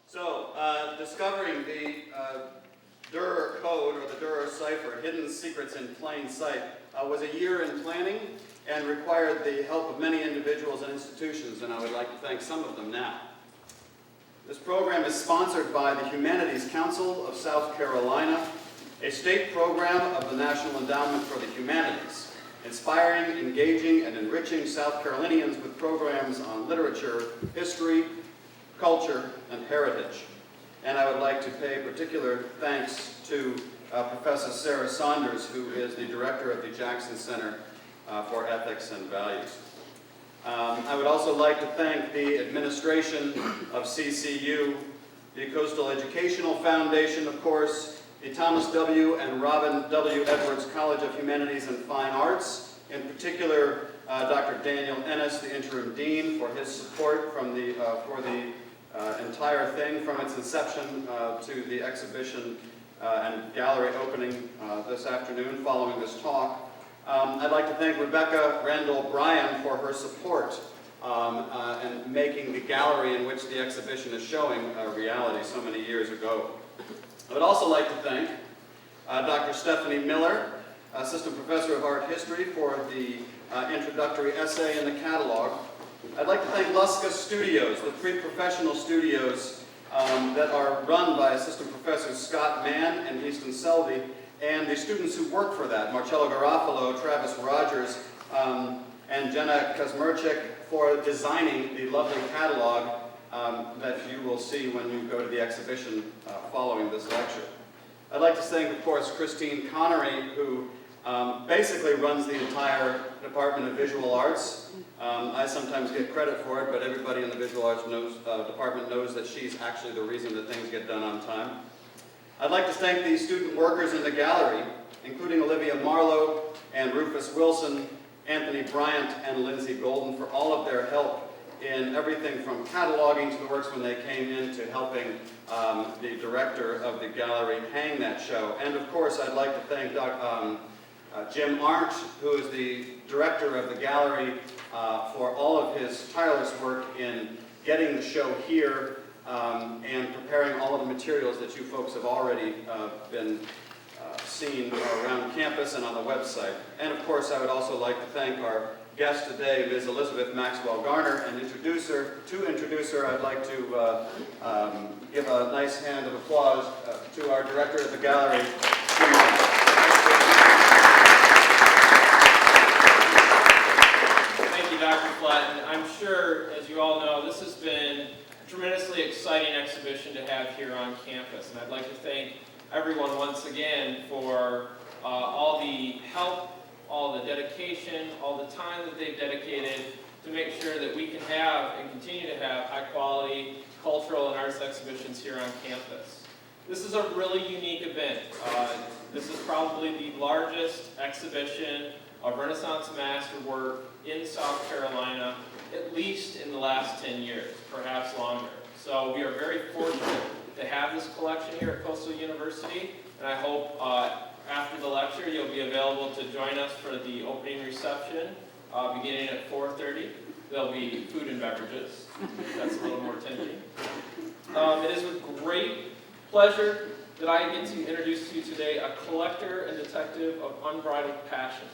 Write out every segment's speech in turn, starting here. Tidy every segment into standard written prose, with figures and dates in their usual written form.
So, discovering the Dürer code, or the Dürer Cipher, Hidden Secrets in Plain Sight, was a year in planning and required the help of many individuals and institutions, and I would like to thank some of them now. This program is sponsored by the Humanities Council of South Carolina, a state program of the National Endowment for the Humanities, inspiring, engaging, and enriching South Carolinians with programs on literature, history, culture, and heritage. And I would like to pay particular thanks to Professor Sarah Saunders, who is the director of the Jackson Center for Ethics and Values. I would also like to thank the administration of CCU, the Coastal Educational Foundation, of course, the Thomas W. and Robin W. Edwards College of Humanities and Fine Arts, in particular Dr. Daniel Ennis, the interim dean, for his support from for the entire thing, from its inception to the exhibition and gallery opening this afternoon following this talk. I'd like to thank Rebecca, Randall, Bryan for her support and making the gallery in which the exhibition is showing a reality so many years ago. I would also like to thank Dr. Stephanie Miller, Assistant Professor of Art History, for the introductory essay in the catalog. I'd like to thank Luska Studios, the pre-professional studios that are run by Assistant Professors Scott Mann and Easton Selby, and the students who work for that, Marcello Garofalo, Travis Rogers, and Jenna Kazmerchik, for designing the lovely catalog that you will see when you go to the exhibition following this lecture. I'd like to thank, of course, Christine Connery, who basically runs the entire Department of Visual Arts. I sometimes get credit for it, but everybody in the Visual Arts department knows that she's actually the reason that things get done on time. I'd like to thank the student workers in the gallery, including Olivia Marlowe and Rufus Wilson, Anthony Bryant, and Lindsay Golden, for all of their help in everything from cataloging to the works when they came in to helping the director of the gallery hang that show. And of course, I'd like to thank Jim Arndt, who is the director of the gallery, for all of his tireless work in getting the show here and preparing all of the materials that you folks have already been seen around campus and on the website. And of course, I would also like to thank our guest today, Ms. Elizabeth Maxwell-Garner, and to introduce her, I'd like to give a nice hand of applause to our director of the gallery. Thank you, Dr. Flatten. I'm sure, as you all know, this has been a tremendously exciting exhibition to have here on campus, and I'd like to thank everyone once again for all the help, all the dedication, all the time that they've dedicated to make sure that we can have and continue to have high-quality cultural and arts exhibitions here on campus. This is a really unique event. This is probably the largest exhibition of Renaissance masterwork in South Carolina, at least in the last 10 years, perhaps longer. So we are very fortunate to have this collection here at Coastal University, and I hope after the lecture you'll be available to join us for the opening reception beginning at 4:30. There'll be food and beverages. That's a little more tempting. It is with great pleasure that I get to introduce to you today a collector and detective of unbridled passion.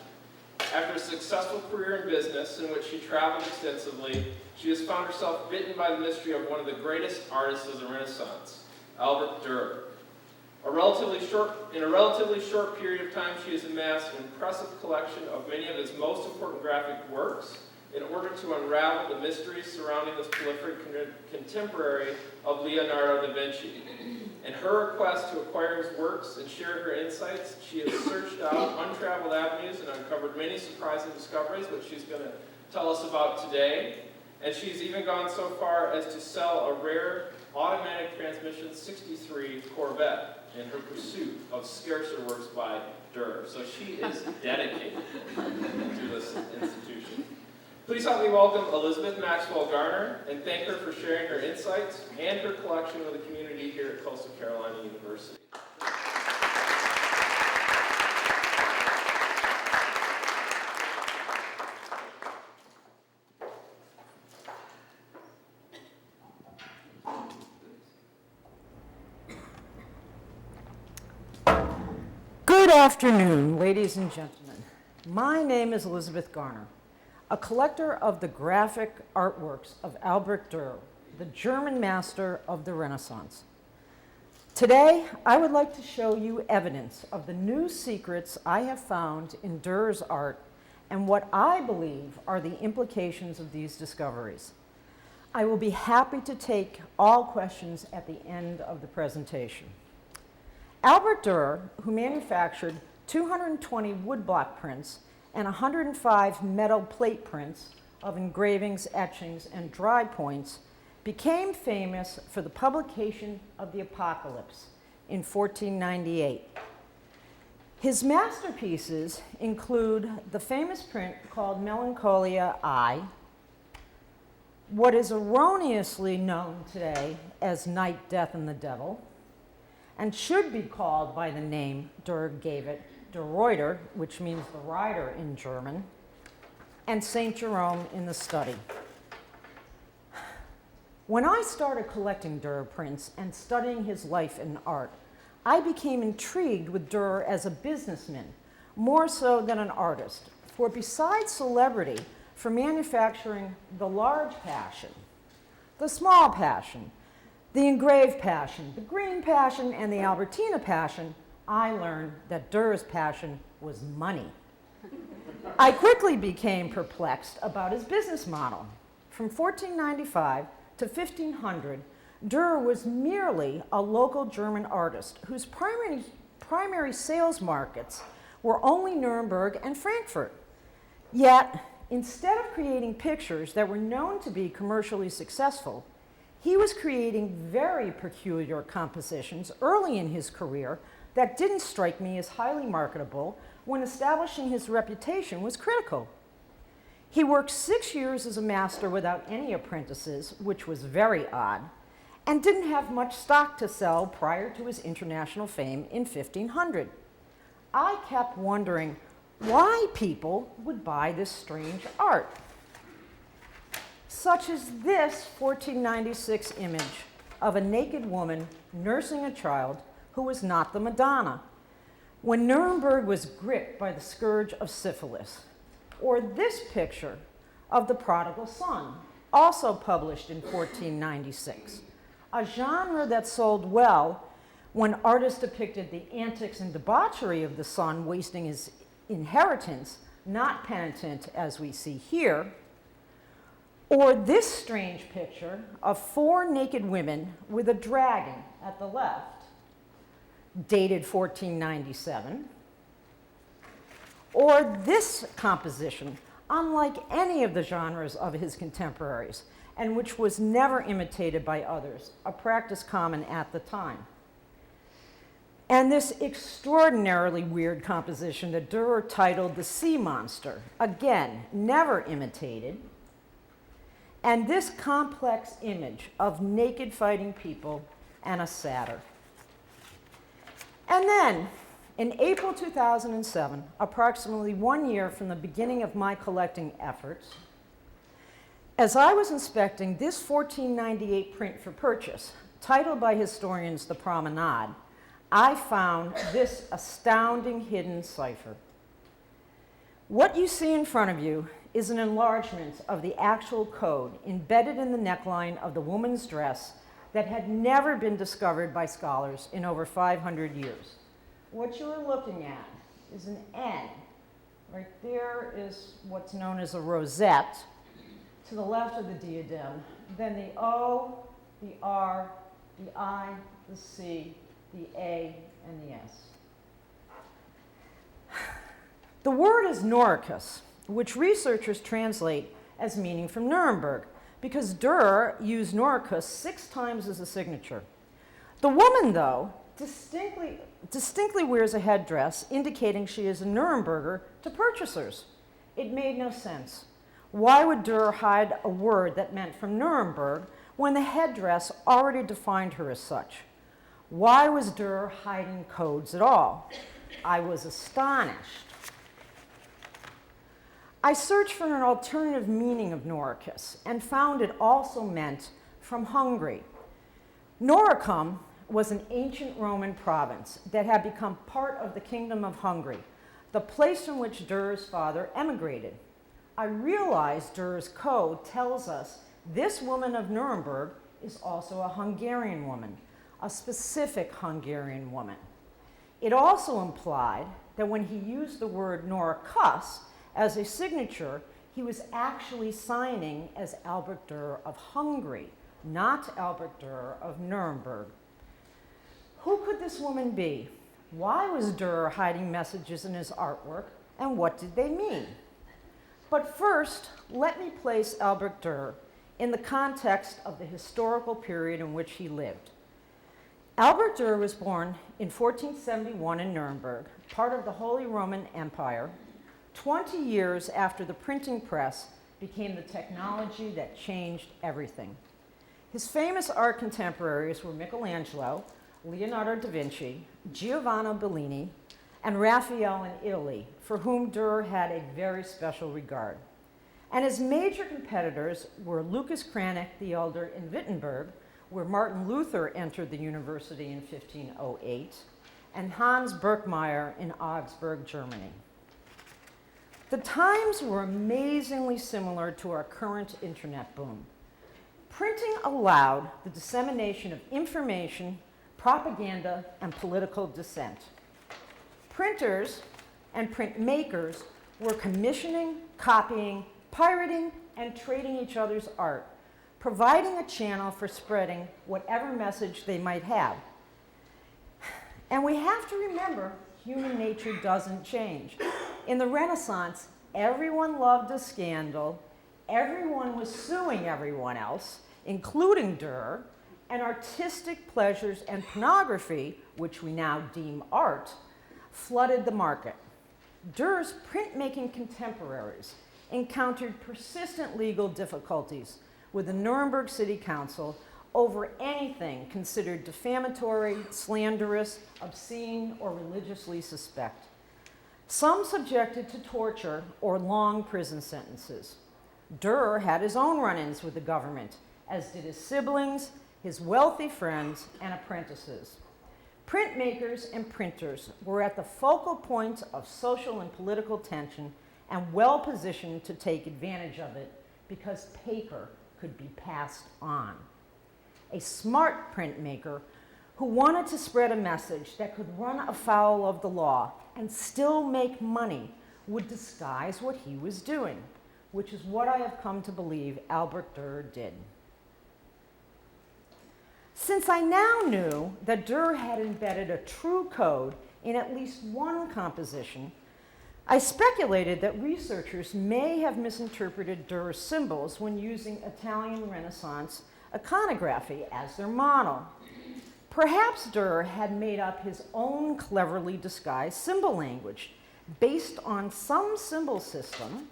After a successful career in business in which she traveled extensively, she has found herself bitten by the mystery of one of the greatest artists of the Renaissance, Albrecht Dürer. In a relatively short period of time, she has amassed an impressive collection of many of his most important graphic works in order to unravel the mysteries surrounding this prolific contemporary of Leonardo da Vinci. In her request to acquire his works and share her insights, she has searched out untraveled avenues and uncovered many surprising discoveries, which she's going to tell us about today. And she's even gone so far as to sell a rare automatic transmission 63 Corvette in her pursuit of scarcer works by Dürer. So she is dedicated to this institution. Please help me welcome Elizabeth Maxwell-Garner and thank her for sharing her insights and her collection with the community here at Coastal Carolina University. afternoon, ladies and gentlemen. My name is Elizabeth Garner, a collector of the graphic artworks of Albrecht Dürer, the German master of the Renaissance. Today, I would like to show you evidence of the new secrets I have found in Dürer's art and what I believe are the implications of these discoveries. I will be happy to take all questions at the end of the presentation. Albrecht Dürer, who manufactured 220 woodblock prints and 105 metal plate prints of engravings, etchings, and dry points, became famous for the publication of the Apocalypse in 1498. His masterpieces include the famous print called Melancholia I, what is erroneously known today as Night, Death, and the Devil, and should be called by the name Dürer gave it, Der Reuter, which means the rider in German, and St. Jerome in the Study. When I started collecting Dürer prints and studying his life and art, I became intrigued with Dürer as a businessman, more so than an artist. For besides celebrity for manufacturing the large passion, the small passion, the engraved passion, the green passion, and the Albertina passion, I learned that Dürer's passion was money. I quickly became perplexed about his business model. From 1495 to 1500, Dürer was merely a local German artist whose primary sales markets were only Nuremberg and Frankfurt. Yet, instead of creating pictures that were known to be commercially successful, he was creating very peculiar compositions early in his career that didn't strike me as highly marketable when establishing his reputation was critical. He worked 6 years as a master without any apprentices, which was very odd, and didn't have much stock to sell prior to his international fame in 1500. I kept wondering why people would buy this strange art, such as this 1496 image of a naked woman nursing a child who was not the Madonna, when Nuremberg was gripped by the scourge of syphilis. Or this picture of the prodigal son, also published in 1496, a genre that sold well when artists depicted the antics and debauchery of the son wasting his inheritance, not penitent as we see here. Or this strange picture of 4 naked women with a dragon at the left, dated 1497. Or this composition, unlike any of the genres of his contemporaries, and which was never imitated by others, a practice common at the time. And this extraordinarily weird composition that Dürer titled The Sea Monster, again, never imitated. And this complex image of naked fighting people and a satyr. And then, in April 2007, approximately 1 year from the beginning of my collecting efforts, as I was inspecting this 1498 print for purchase, titled by historians The Promenade, I found this astounding hidden cipher. What you see in front of you is an enlargement of the actual code embedded in the neckline of the woman's dress that had never been discovered by scholars in over 500 years. What you are looking at is an N. Right there is what's known as a rosette to the left of the diadem, then the O, the R, the I, the C, the A, and the S. The word is Noricus, which researchers translate as meaning from Nuremberg, because Dürer used Noricus 6 times as a signature. The woman, though, distinctly wears a headdress indicating she is a Nuremberger to purchasers. It made no sense. Why would Dürer hide a word that meant from Nuremberg when the headdress already defined her as such? Why was Dürer hiding codes at all? I was astonished. I searched for an alternative meaning of Noricus and found it also meant from Hungary. Noricum was an ancient Roman province that had become part of the Kingdom of Hungary, the place from which Dürer's father emigrated. I realize Dürer's code tells us this woman of Nuremberg is also a Hungarian woman, a specific Hungarian woman. It also implied that when he used the word Nora Kuss as a signature, he was actually signing as Albrecht Dürer of Hungary, not Albrecht Dürer of Nuremberg. Who could this woman be? Why was Dürer hiding messages in his artwork, and what did they mean? But first, let me place Albrecht Dürer in the context of the historical period in which he lived. Albrecht Dürer was born in 1471 in Nuremberg, part of the Holy Roman Empire, 20 years after the printing press became the technology that changed everything. His famous art contemporaries were Michelangelo, Leonardo da Vinci, Giovanni Bellini, and Raphael in Italy, for whom Dürer had a very special regard. And his major competitors were Lucas Cranach the Elder in Wittenberg, where Martin Luther entered the university in 1508, and Hans Birkmeier in Augsburg, Germany. The times were amazingly similar to our current internet boom. Printing allowed the dissemination of information, propaganda, and political dissent. Printers and printmakers were commissioning, copying, pirating, and trading each other's art, providing a channel for spreading whatever message they might have. And we have to remember, human nature doesn't change. In the Renaissance, everyone loved a scandal, everyone was suing everyone else, including Dürer, and artistic pleasures and pornography, which we now deem art, flooded the market. Dürer's printmaking contemporaries encountered persistent legal difficulties with the Nuremberg City Council over anything considered defamatory, slanderous, obscene, or religiously suspect. Some subjected to torture or long prison sentences. Dürer had his own run-ins with the government, as did his siblings, his wealthy friends, and apprentices. Printmakers and printers were at the focal point of social and political tension and well positioned to take advantage of it because paper could be passed on. A smart printmaker who wanted to spread a message that could run afoul of the law and still make money would disguise what he was doing, which is what I have come to believe Albrecht Dürer did. Since I now knew that Dürer had embedded a true code in at least one composition, I speculated that researchers may have misinterpreted Dürer's symbols when using Italian Renaissance iconography as their model. Perhaps Dürer had made up his own cleverly disguised symbol language based on some symbol system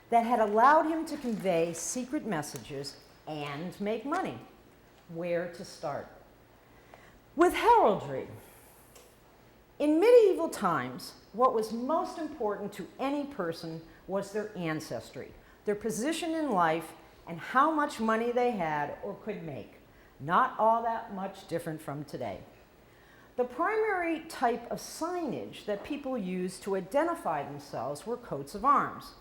that had allowed him to convey secret messages and make money. Where to start? With heraldry. In medieval times, what was most important to any person was their ancestry, their position in life, and how much money they had or could make. Not all that much different from today. The primary type of signage that people used to identify themselves were coats of arms.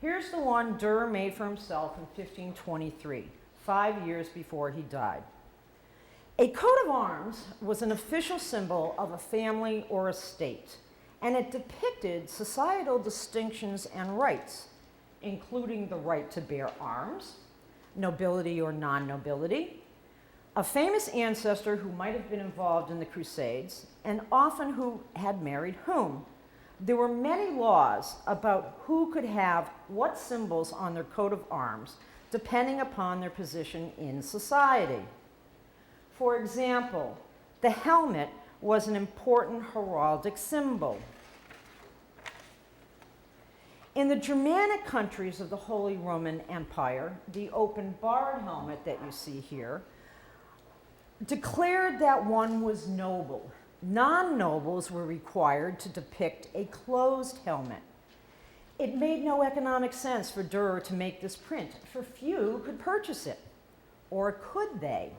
Here's the one Dürer made for himself in 1523, 5 years before he died. A coat of arms was an official symbol of a family or a state, and it depicted societal distinctions and rights, including the right to bear arms, nobility or non-nobility, a famous ancestor who might have been involved in the Crusades, and often who had married whom. There were many laws about who could have what symbols on their coat of arms, depending upon their position in society. For example, the helmet was an important heraldic symbol. In the Germanic countries of the Holy Roman Empire, the open barred helmet that you see here declared that one was noble. Non-nobles were required to depict a closed helmet. It made no economic sense for Dürer to make this print, for few could purchase it. Or could they?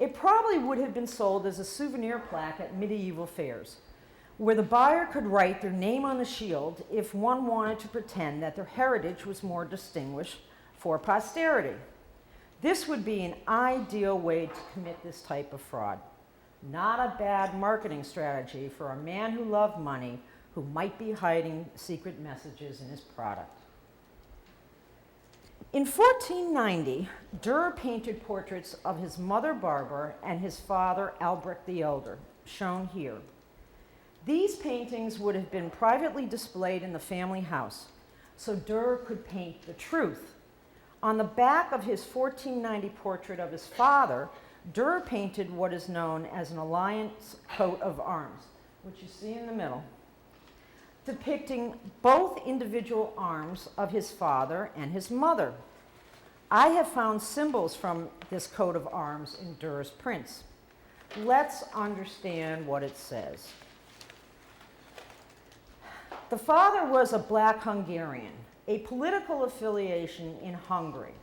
It probably would have been sold as a souvenir plaque at medieval fairs, where the buyer could write their name on the shield if one wanted to pretend that their heritage was more distinguished for posterity. This would be an ideal way to commit this type of fraud. Not a bad marketing strategy for a man who loved money, who might be hiding secret messages in his product. In 1490, Dürer painted portraits of his mother Barbara and his father Albrecht the Elder, shown here. These paintings would have been privately displayed in the family house, so Dürer could paint the truth. On the back of his 1490 portrait of his father, Dürer painted what is known as an alliance coat of arms, which you see in the middle, depicting both individual arms of his father and his mother. I have found symbols from this coat of arms in Dürer's prints. Let's understand what it says. The father was a black Hungarian, a political affiliation in Hungary,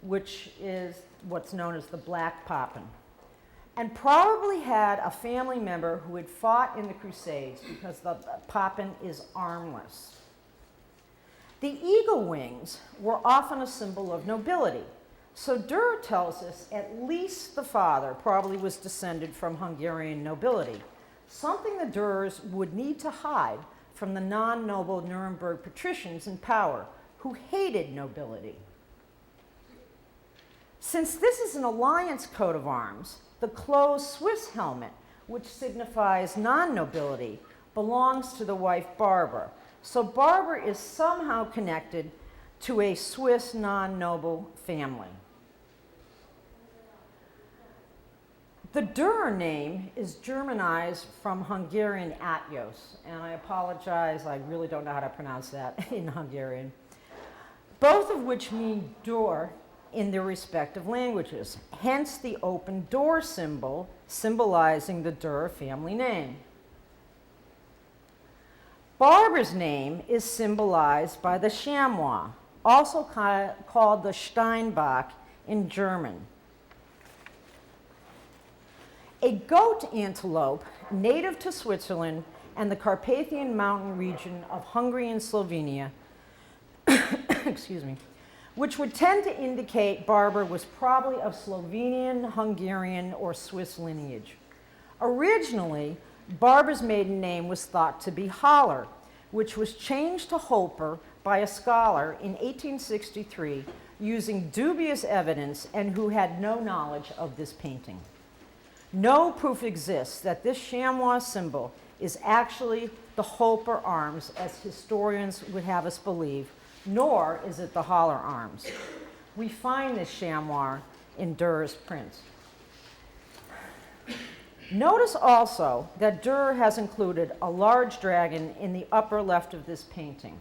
which is what's known as the Black Poppen, and probably had a family member who had fought in the Crusades because the Poppen is armless. The eagle wings were often a symbol of nobility, so Dürer tells us at least the father probably was descended from Hungarian nobility, something the Dürers would need to hide from the non-noble Nuremberg patricians in power who hated nobility. Since this is an alliance coat of arms, the closed Swiss helmet, which signifies non-nobility, belongs to the wife Barbara. So Barbara is somehow connected to a Swiss non-noble family. The Dürer name is Germanized from Hungarian Atyos, and I apologize, I really don't know how to pronounce that in Hungarian, both of which mean door in their respective languages, hence the open door symbol symbolizing the Dürer family name. Barbara's name is symbolized by the chamois, also called the Steinbock in German. A goat antelope native to Switzerland and the Carpathian mountain region of Hungary and Slovenia, excuse me, which would tend to indicate Barbara was probably of Slovenian, Hungarian, or Swiss lineage. Originally, Barbara's maiden name was thought to be Haller, which was changed to Holper by a scholar in 1863 using dubious evidence and who had no knowledge of this painting. No proof exists that this chamois symbol is actually the Holper arms, as historians would have us believe, nor is it the Haller arms. We find this chamois in Dürer's prints. Notice also that Dürer has included a large dragon in the upper left of this painting.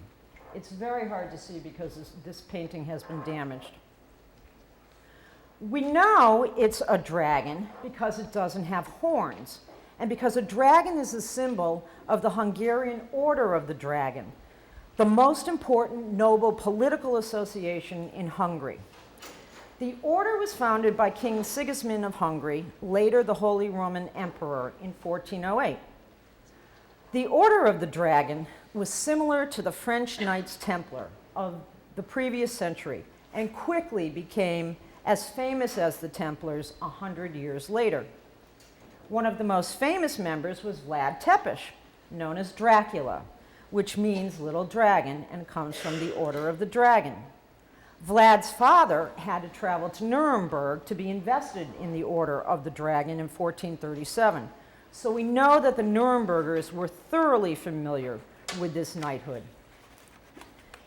It's very hard to see because this painting has been damaged. We know it's a dragon because it doesn't have horns, and because a dragon is a symbol of the Hungarian Order of the Dragon, the most important noble political association in Hungary. The order was founded by King Sigismund of Hungary, later the Holy Roman Emperor, in 1408. The Order of the Dragon was similar to the French Knights Templar of the previous century and quickly became as famous as the Templars 100 years later. One of the most famous members was Vlad Tepes, known as Dracula, which means little dragon and comes from the Order of the Dragon. Vlad's father had to travel to Nuremberg to be invested in the Order of the Dragon in 1437. So we know that the Nurembergers were thoroughly familiar with this knighthood.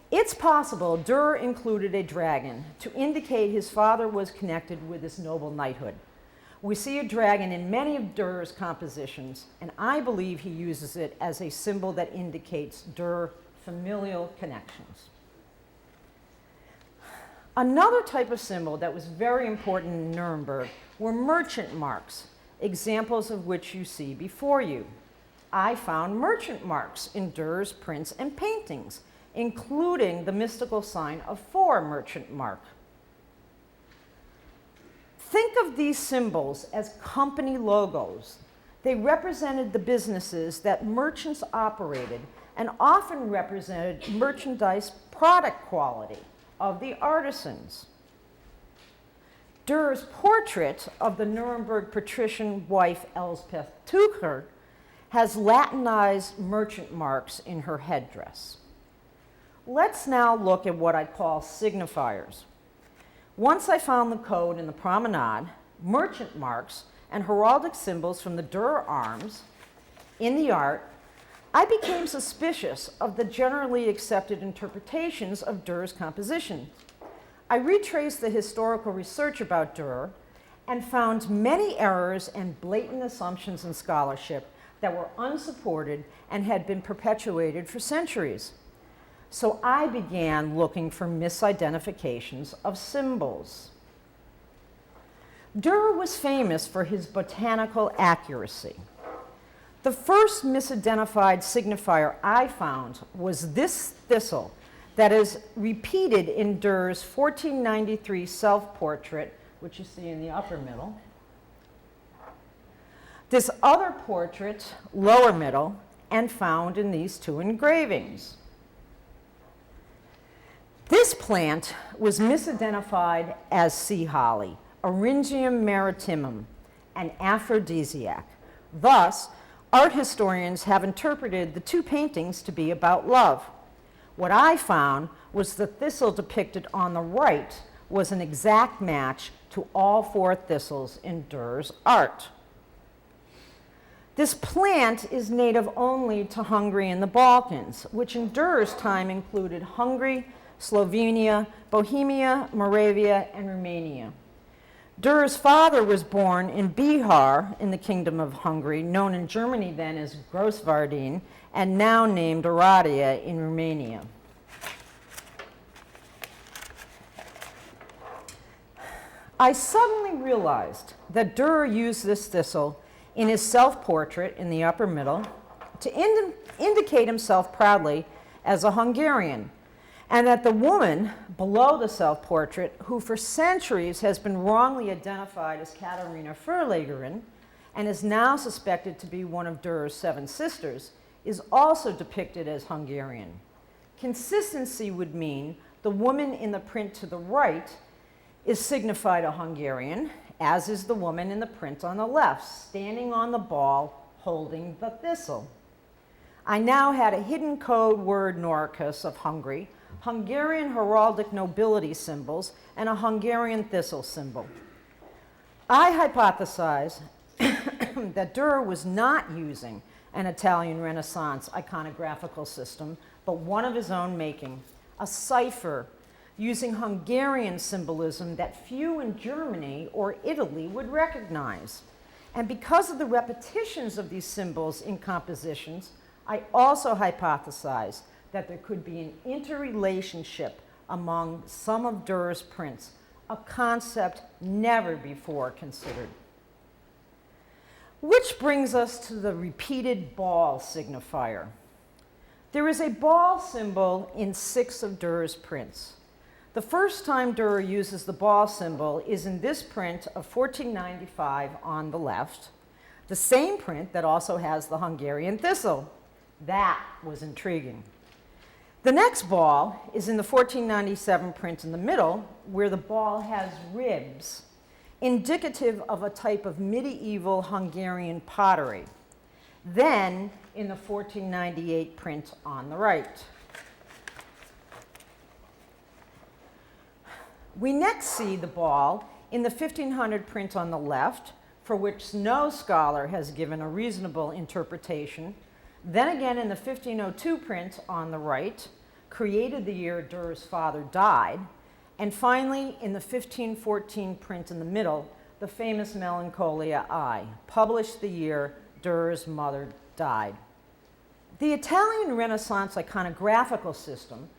It's possible Dürer included a dragon to indicate his father was connected with this noble knighthood. We see a dragon in many of Dürer's compositions, and I believe he uses it as a symbol that indicates Dürer familial connections. Another type of symbol that was very important in Nuremberg were merchant marks, examples of which you see before you. I found merchant marks in Dürer's prints and paintings, including the mystical sign of 4 merchant mark. Think of these symbols as company logos. They represented the businesses that merchants operated and often represented merchandise product quality of the artisans. Dürer's portrait of the Nuremberg patrician wife Elsbeth Dürer has Latinized merchant marks in her headdress. Let's now look at what I call signifiers. Once I found the code in the promenade, merchant marks, and heraldic symbols from the Dürer arms in the art, I became suspicious of the generally accepted interpretations of Dürer's composition. I retraced the historical research about Dürer and found many errors and blatant assumptions in scholarship that were unsupported and had been perpetuated for centuries. So I began looking for misidentifications of symbols. Dürer was famous for his botanical accuracy. The first misidentified signifier I found was this thistle that is repeated in Dürer's 1493 self-portrait, which you see in the upper middle. This other portrait, lower middle, and found in these two engravings. This plant was misidentified as sea holly, Eryngium maritimum, an aphrodisiac. Thus, art historians have interpreted the two paintings to be about love. What I found was the thistle depicted on the right was an exact match to all four thistles in Dürer's art. This plant is native only to Hungary and the Balkans, which in Dürer's time included Hungary, Slovenia, Bohemia, Moravia, and Romania. Dürer's father was born in Bihar in the Kingdom of Hungary, known in Germany then as Grossvardin, and now named Oradea in Romania. I suddenly realized that Dürer used this thistle in his self-portrait in the upper middle to indicate himself proudly as a Hungarian, and that the woman below the self-portrait, who for centuries has been wrongly identified as Katharina Verlegerin and is now suspected to be one of Dürer's 7 sisters, is also depicted as Hungarian. Consistency would mean the woman in the print to the right is signified a Hungarian, as is the woman in the print on the left, standing on the ball holding the thistle. I now had a hidden code word Noricus of Hungary, Hungarian heraldic nobility symbols, and a Hungarian thistle symbol. I hypothesize that Dürer was not using an Italian Renaissance iconographical system, but one of his own making, a cipher using Hungarian symbolism that few in Germany or Italy would recognize. And because of the repetitions of these symbols in compositions, I also hypothesize that there could be an interrelationship among some of Dürer's prints, a concept never before considered. Which brings us to the repeated ball signifier. There is a ball symbol in 6 of Dürer's prints. The first time Dürer uses the ball symbol is in this print of 1495 on the left, the same print that also has the Hungarian thistle. That was intriguing. The next ball is in the 1497 print in the middle, where the ball has ribs, indicative of a type of medieval Hungarian pottery. Then in the 1498 print on the right. We next see the ball in the 1500 print on the left, for which no scholar has given a reasonable interpretation. Then again in the 1502 print on the right, created the year Dürer's father died. And finally, in the 1514 print in the middle, the famous Melancholia I, published the year Dürer's mother died. The Italian Renaissance iconographical system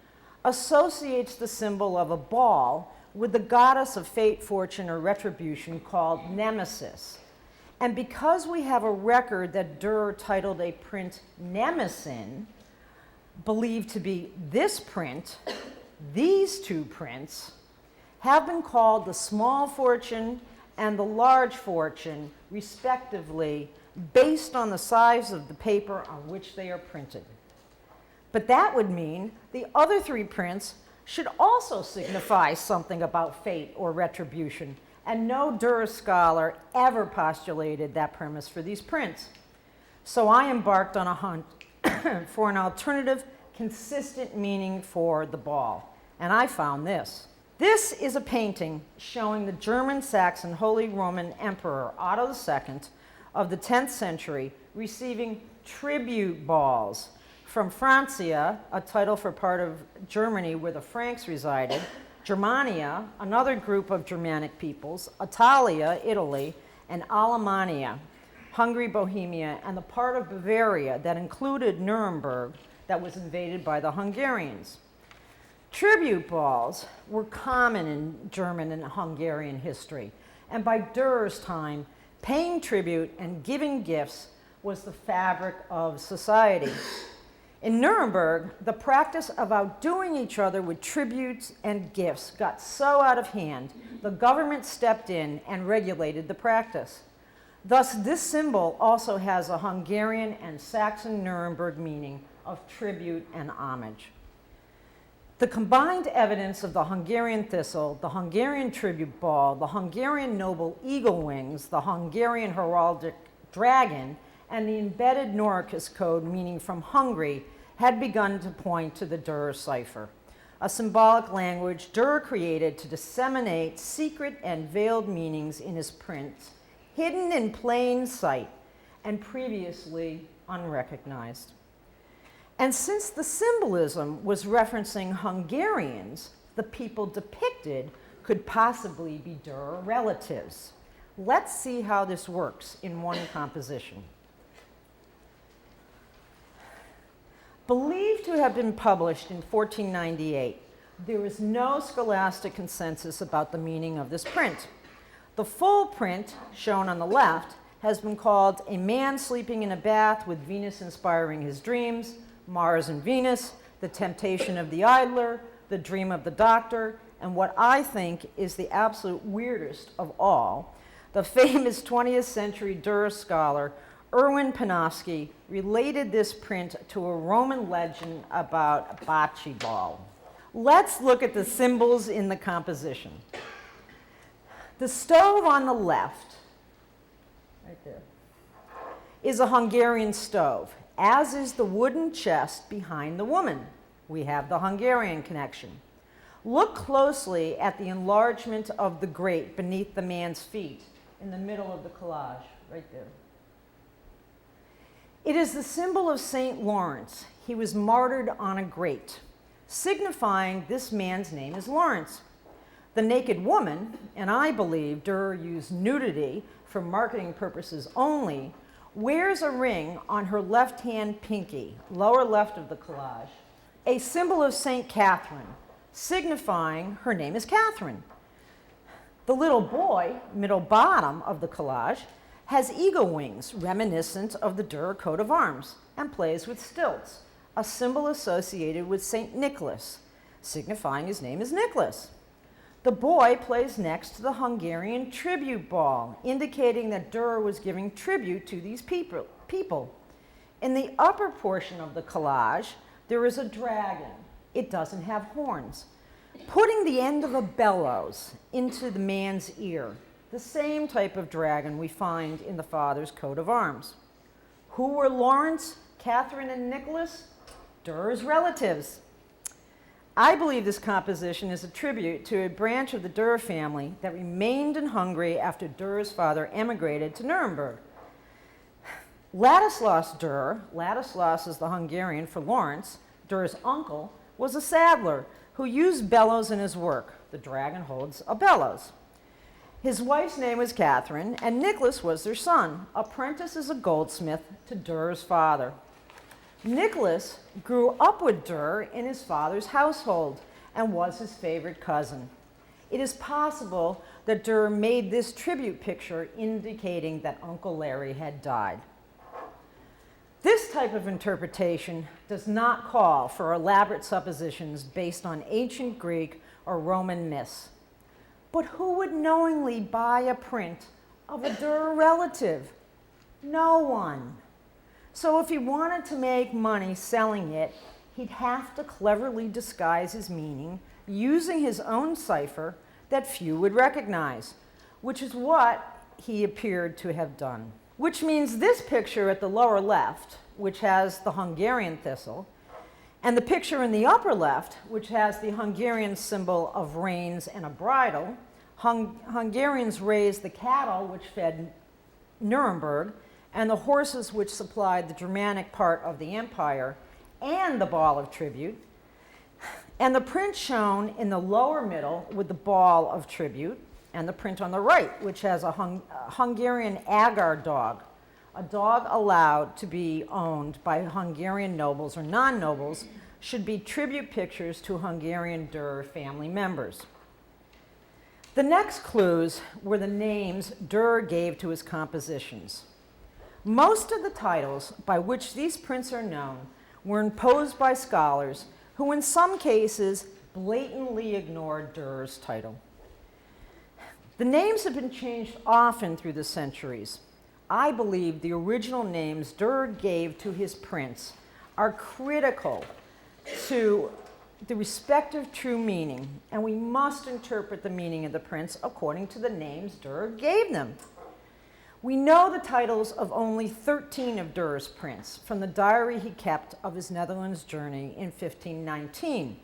associates the symbol of a ball with the goddess of fate, fortune, or retribution called Nemesis. And because we have a record that Dürer titled a print Nemesin, believed to be this print, these two prints have been called the Small Fortune and the large fortune, respectively, based on the size of the paper on which they are printed. But that would mean the other three prints should also signify something about fate or retribution, and no Dürer scholar ever postulated that premise for these prints. So I embarked on a hunt for an alternative, consistent meaning for the ball, and I found this. This is a painting showing the German-Saxon Holy Roman Emperor Otto II of the 10th century receiving tribute balls from Francia, a title for part of Germany where the Franks resided, Germania, another group of Germanic peoples, Italia, Italy, and Alemannia, Hungary, Bohemia, and the part of Bavaria that included Nuremberg that was invaded by the Hungarians. Tribute balls were common in German and Hungarian history, and by Dürer's time, paying tribute and giving gifts was the fabric of society. In Nuremberg, the practice of outdoing each other with tributes and gifts got so out of hand, the government stepped in and regulated the practice. Thus, this symbol also has a Hungarian and Saxon Nuremberg meaning of tribute and homage. The combined evidence of the Hungarian thistle, the Hungarian tribute ball, the Hungarian noble eagle wings, the Hungarian heraldic dragon, and the embedded Noricus code meaning from Hungary had begun to point to the Dürer cipher, a symbolic language Dürer created to disseminate secret and veiled meanings in his prints, hidden in plain sight and previously unrecognized. And since the symbolism was referencing Hungarians, the people depicted could possibly be Dürer relatives. Let's see how this works in one composition. Believed to have been published in 1498, there is no scholastic consensus about the meaning of this print. The full print, shown on the left, has been called A Man Sleeping in a Bath with Venus Inspiring His Dreams, Mars and Venus, The Temptation of the Idler, The Dream of the Doctor, and what I think is the absolute weirdest of all, the famous 20th century Dürer scholar Erwin Panofsky related this print to a Roman legend about bocce ball. Let's look at the symbols in the composition. The stove on the left, right there, is a Hungarian stove, as is the wooden chest behind the woman. We have the Hungarian connection. Look closely at the enlargement of the grate beneath the man's feet in the middle of the collage, right there. It is the symbol of St. Lawrence. He was martyred on a grate, signifying this man's name is Lawrence. The naked woman, and I believe Dürer used nudity for marketing purposes only, wears a ring on her left-hand pinky, lower left of the collage, a symbol of St. Catherine, signifying her name is Catherine. The little boy, middle bottom of the collage, has eagle wings reminiscent of the Dürer coat of arms and plays with stilts, a symbol associated with St. Nicholas, signifying his name is Nicholas. The boy plays next to the Hungarian tribute ball, indicating that Dürer was giving tribute to these people. In the upper portion of the collage, there is a dragon. It doesn't have horns, putting the end of a bellows into the man's ear, the same type of dragon we find in the father's coat of arms. Who were Lawrence, Catherine, and Nicholas? Dürer's relatives. I believe this composition is a tribute to a branch of the Dürer family that remained in Hungary after Dürer's father emigrated to Nuremberg. Ladislaus Dürer, Ladislaus is the Hungarian for Lawrence, Dürer's uncle, was a saddler who used bellows in his work. The dragon holds a bellows. His wife's name was Catherine, and Nicholas was their son, apprentice as a goldsmith to Dürer's father. Nicholas grew up with Dürer in his father's household and was his favorite cousin. It is possible that Dürer made this tribute picture indicating that Uncle Larry had died. This type of interpretation does not call for elaborate suppositions based on ancient Greek or Roman myths. But who would knowingly buy a print of a Dürer relative? No one. So if he wanted to make money selling it, he'd have to cleverly disguise his meaning using his own cipher that few would recognize, which is what he appeared to have done. Which means this picture at the lower left, which has the Hungarian thistle, and the picture in the upper left, which has the Hungarian symbol of reins and a bridle. Hungarians raised the cattle which fed Nuremberg, and the horses which supplied the Germanic part of the empire, and the ball of tribute. And the print shown in the lower middle with the ball of tribute, and the print on the right, which has a Hungarian agar dog, a dog allowed to be owned by Hungarian nobles or non-nobles, should be tribute pictures to Hungarian Dürer family members. The next clues were the names Dürer gave to his compositions. Most of the titles by which these prints are known were imposed by scholars who in some cases blatantly ignored Dürer's title. The names have been changed often through the centuries. I believe the original names Dürer gave to his prints are critical to the respective true meaning, and we must interpret the meaning of the prints according to the names Dürer gave them. We know the titles of only 13 of Dürer's prints from the diary he kept of his Netherlands journey in 1519.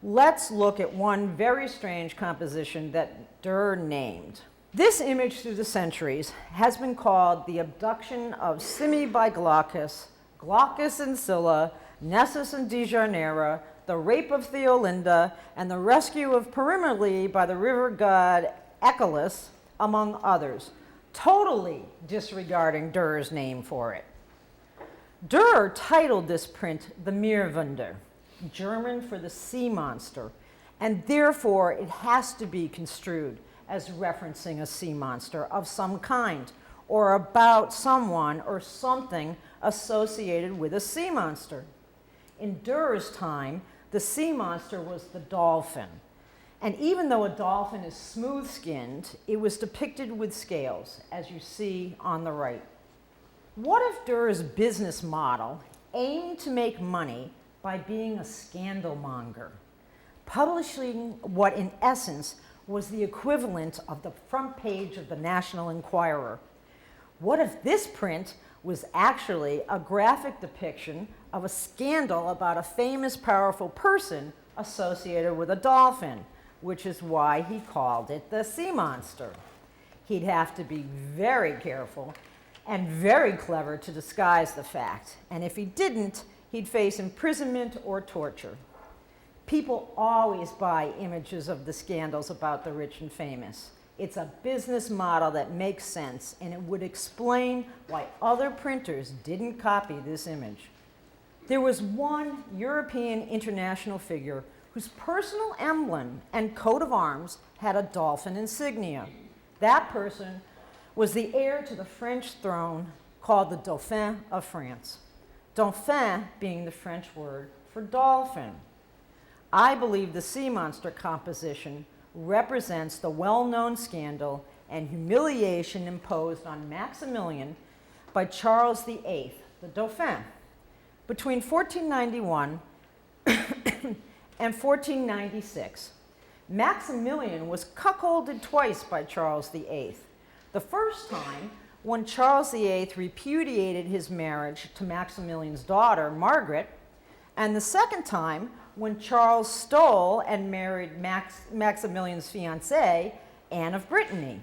Let's look at one very strange composition that Dürer named. This image through the centuries has been called the abduction of Simi by Glaucus, Glaucus and Scylla, Nessus and Deianira, the rape of Theolinda, and the rescue of Perimelee by the river god Echolus, among others, totally disregarding Dürer's name for it. Dürer titled this print the Meerwunder, German for the sea monster, and therefore it has to be construed as referencing a sea monster of some kind, or about someone or something associated with a sea monster. In Dürer's time, the sea monster was the dolphin. And even though a dolphin is smooth-skinned, it was depicted with scales, as you see on the right. What if Dürer's business model aimed to make money by being a scandalmonger, publishing what in essence was the equivalent of the front page of the National Enquirer? What if this print was actually a graphic depiction of a scandal about a famous, powerful person associated with a dolphin, which is why he called it the sea monster? He'd have to be very careful and very clever to disguise the fact, and if he didn't, he'd face imprisonment or torture. People always buy images of the scandals about the rich and famous. It's a business model that makes sense, and it would explain why other printers didn't copy this image. There was one European international figure whose personal emblem and coat of arms had a dolphin insignia. That person was the heir to the French throne, called the Dauphin of France. Dauphin being the French word for dolphin. I believe the sea monster composition represents the well-known scandal and humiliation imposed on Maximilian by Charles VIII, the Dauphin, between 1491 and 1496. Maximilian was cuckolded twice by Charles VIII. The first time, when Charles VIII repudiated his marriage to Maximilian's daughter, Margaret, and the second time, when Charles stole and married Maximilian's fiancée, Anne of Brittany.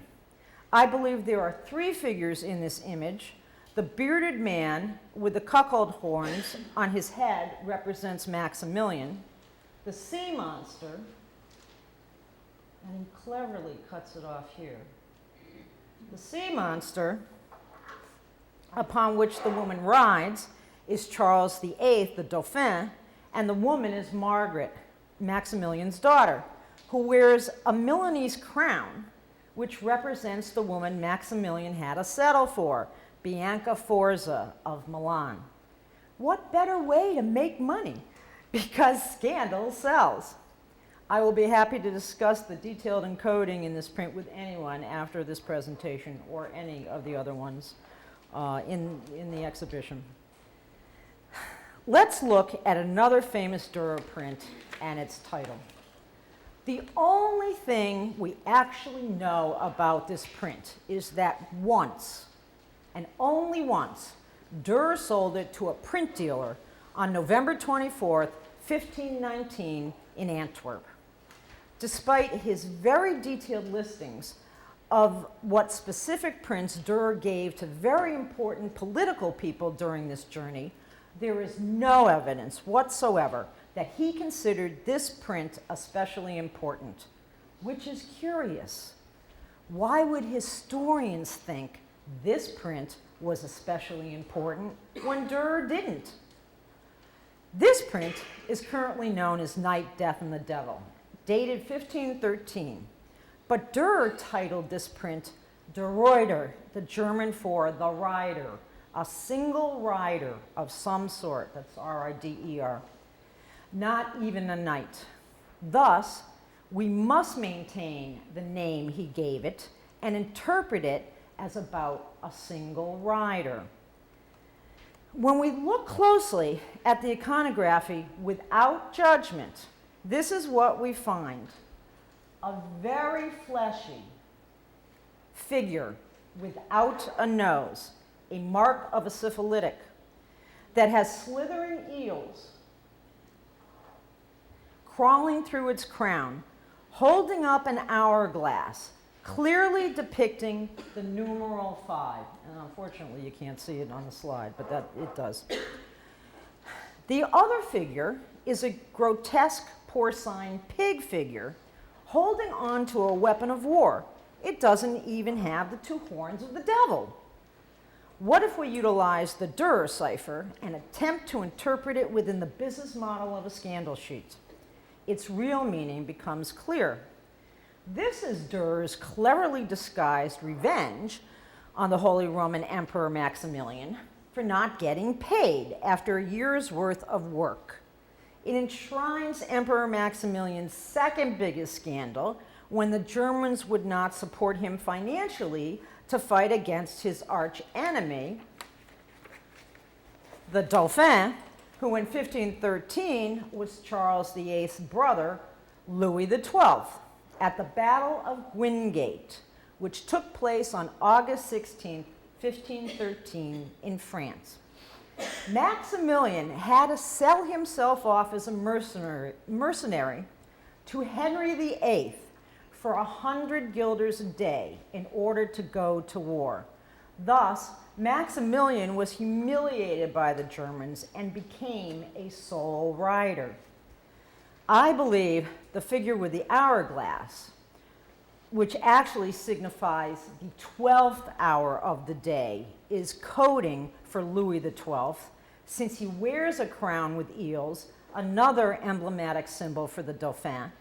I believe there are three figures in this image. The bearded man with the cuckold horns on his head represents Maximilian. The sea monster, and he cleverly cuts it off here. The sea monster, upon which the woman rides, is Charles VIII, the Dauphin, and the woman is Margaret, Maximilian's daughter, who wears a Milanese crown, which represents the woman Maximilian had to settle for, Bianca Forza of Milan. What better way to make money? Because scandal sells. I will be happy to discuss the detailed encoding in this print with anyone after this presentation or any of the other ones in the exhibition. Let's look at another famous Dürer print and its title. The only thing we actually know about this print is that once, and only once, Dürer sold it to a print dealer on November 24th, 1519 in Antwerp. Despite his very detailed listings of what specific prints Dürer gave to very important political people during this journey, there is no evidence whatsoever that he considered this print especially important, which is curious. Why would historians think this print was especially important when Dürer didn't? This print is currently known as Night, Death, and the Devil, dated 1513. But Dürer titled this print Der Reuter, the German for the rider, a single rider of some sort, that's R-I-D-E-R, not even a knight. Thus, we must maintain the name he gave it and interpret it as about a single rider. When we look closely at the iconography without judgment, this is what we find. A very fleshy figure without a nose, a mark of a syphilitic, that has slithering eels crawling through its crown, holding up an hourglass, clearly depicting the numeral 5. And unfortunately, you can't see it on the slide, but that it does. The other figure is a grotesque porcine pig figure holding on to a weapon of war. It doesn't even have the 2 horns of the devil. What if we utilize the Dürer cipher and attempt to interpret it within the business model of a scandal sheet? Its real meaning becomes clear. This is Dürer's cleverly disguised revenge on the Holy Roman Emperor Maximilian for not getting paid after a year's worth of work. It enshrines Emperor Maximilian's second biggest scandal when the Germans would not support him financially to fight against his arch enemy, the Dauphin, who in 1513 was Charles VIII's brother, Louis XII, at the Battle of Guingate, which took place on August 16, 1513 in France. Maximilian had to sell himself off as a mercenary to Henry VIII for 100 guilders a day in order to go to war. Thus, Maximilian was humiliated by the Germans and became a sole rider. I believe the figure with the hourglass, which actually signifies the 12th hour of the day, is coding for Louis XII, since he wears a crown with eels, another emblematic symbol for the Dauphin.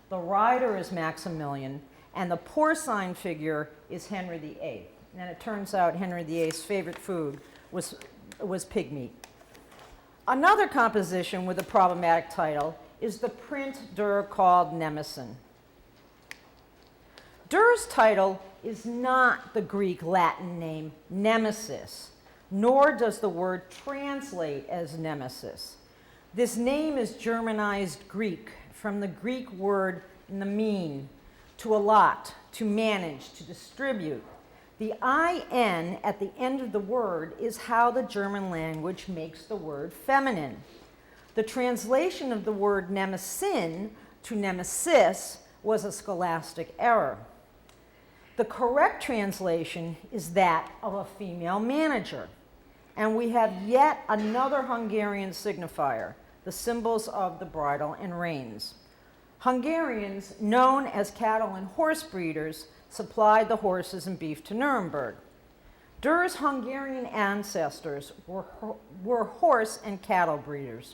The rider is Maximilian, and the porcine figure is Henry VIII. And it turns out Henry VIII's favorite food was pig meat. Another composition with a problematic title is the print Dürer called Nemesis. Dürer's title is not the Greek-Latin name Nemesis, nor does the word translate as nemesis. This name is Germanized Greek from the Greek word nemein, to allot, to manage, to distribute. The IN at the end of the word is how the German language makes the word feminine. The translation of the word nemesin to nemesis was a scholastic error. The correct translation is that of a female manager. And we have yet another Hungarian signifier, the symbols of the bridle and reins. Hungarians, known as cattle and horse breeders, supplied the horses and beef to Nuremberg. Dürer's Hungarian ancestors were horse and cattle breeders.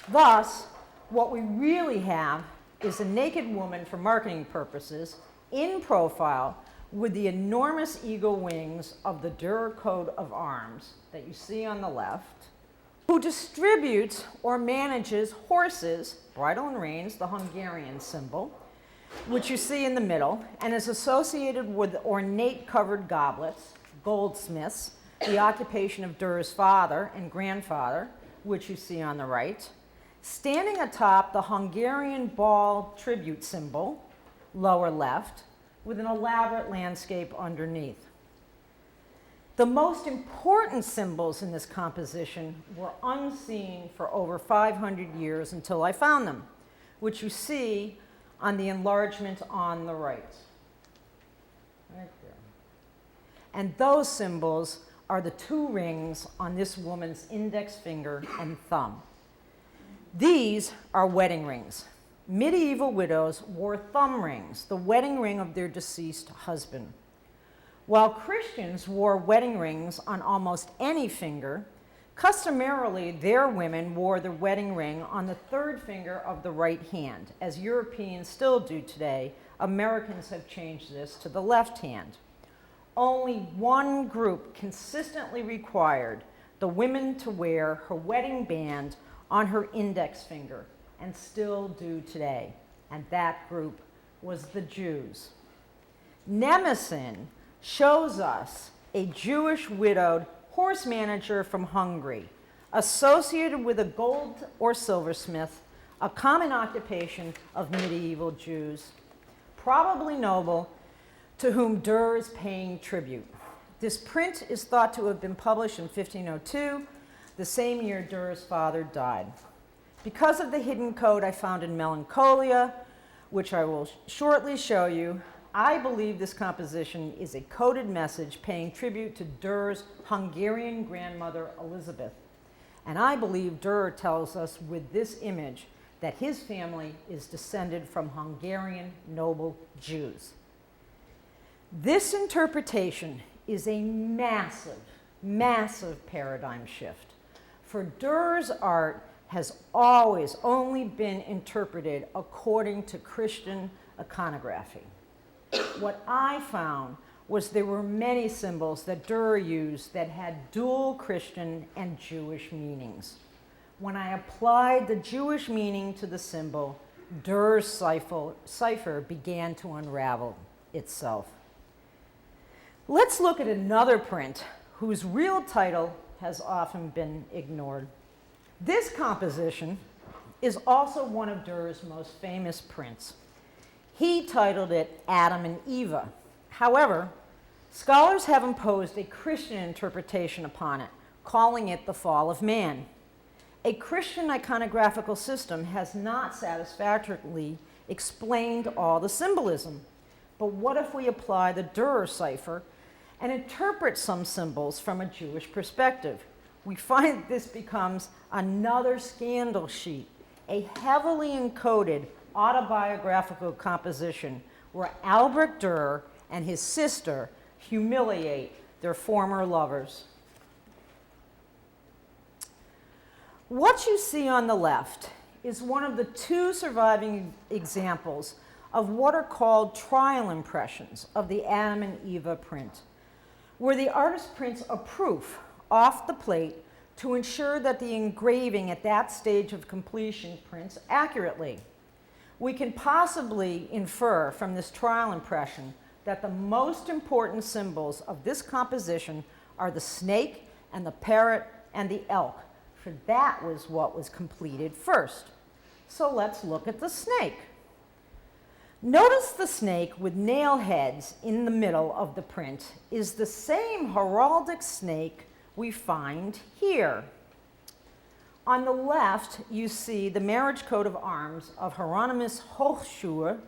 Thus, what we really have is a naked woman for marketing purposes, in profile, with the enormous eagle wings of the Dürer coat of arms that you see on the left, who distributes or manages horses, bridle and reins, the Hungarian symbol, which you see in the middle, and is associated with ornate covered goblets, goldsmiths, the occupation of Dürer's father and grandfather, which you see on the right, standing atop the Hungarian ball tribute symbol, lower left, with an elaborate landscape underneath. The most important symbols in this composition were unseen for over 500 years until I found them, which you see on the enlargement on the right. Right there. And those symbols are the two rings on this woman's index finger and thumb. These are wedding rings. Medieval widows wore thumb rings, the wedding ring of their deceased husband. While Christians wore wedding rings on almost any finger, customarily their women wore the wedding ring on the third finger of the right hand. As Europeans still do today, Americans have changed this to the left hand. Only one group consistently required the women to wear her wedding band on her index finger, and still do today, and that group was the Jews. Nemesis shows us a Jewish widowed horse manager from Hungary, associated with a gold or silversmith, a common occupation of medieval Jews, probably noble, to whom Dürer is paying tribute. This print is thought to have been published in 1502, the same year Dürer's father died. Because of the hidden code I found in Melancholia, which I will shortly show you, I believe this composition is a coded message paying tribute to Dürer's Hungarian grandmother, Elizabeth. And I believe Dürer tells us with this image that his family is descended from Hungarian noble Jews. This interpretation is a massive, massive paradigm shift. For Dürer's art has always only been interpreted according to Christian iconography. What I found was there were many symbols that Dürer used that had dual Christian and Jewish meanings. When I applied the Jewish meaning to the symbol, Dürer's cipher began to unravel itself. Let's look at another print whose real title has often been ignored. This composition is also one of Dürer's most famous prints. He titled it Adam and Eva. However, scholars have imposed a Christian interpretation upon it, calling it the fall of man. A Christian iconographical system has not satisfactorily explained all the symbolism. But what if we apply the Dürer cipher and interpret some symbols from a Jewish perspective? We find this becomes another scandal sheet, a heavily encoded autobiographical composition where Albrecht Dürer and his sister humiliate their former lovers. What you see on the left is one of the two surviving examples of what are called trial impressions of the Adam and Eva print, where the artist prints a proof off the plate to ensure that the engraving at that stage of completion prints accurately. We can possibly infer from this trial impression that the most important symbols of this composition are the snake and the parrot and the elk, for that was what was completed first. So let's look at the snake. Notice the snake with nail heads in the middle of the print is the same heraldic snake we find here. On the left, you see the marriage coat of arms of Hieronymus Hochschuer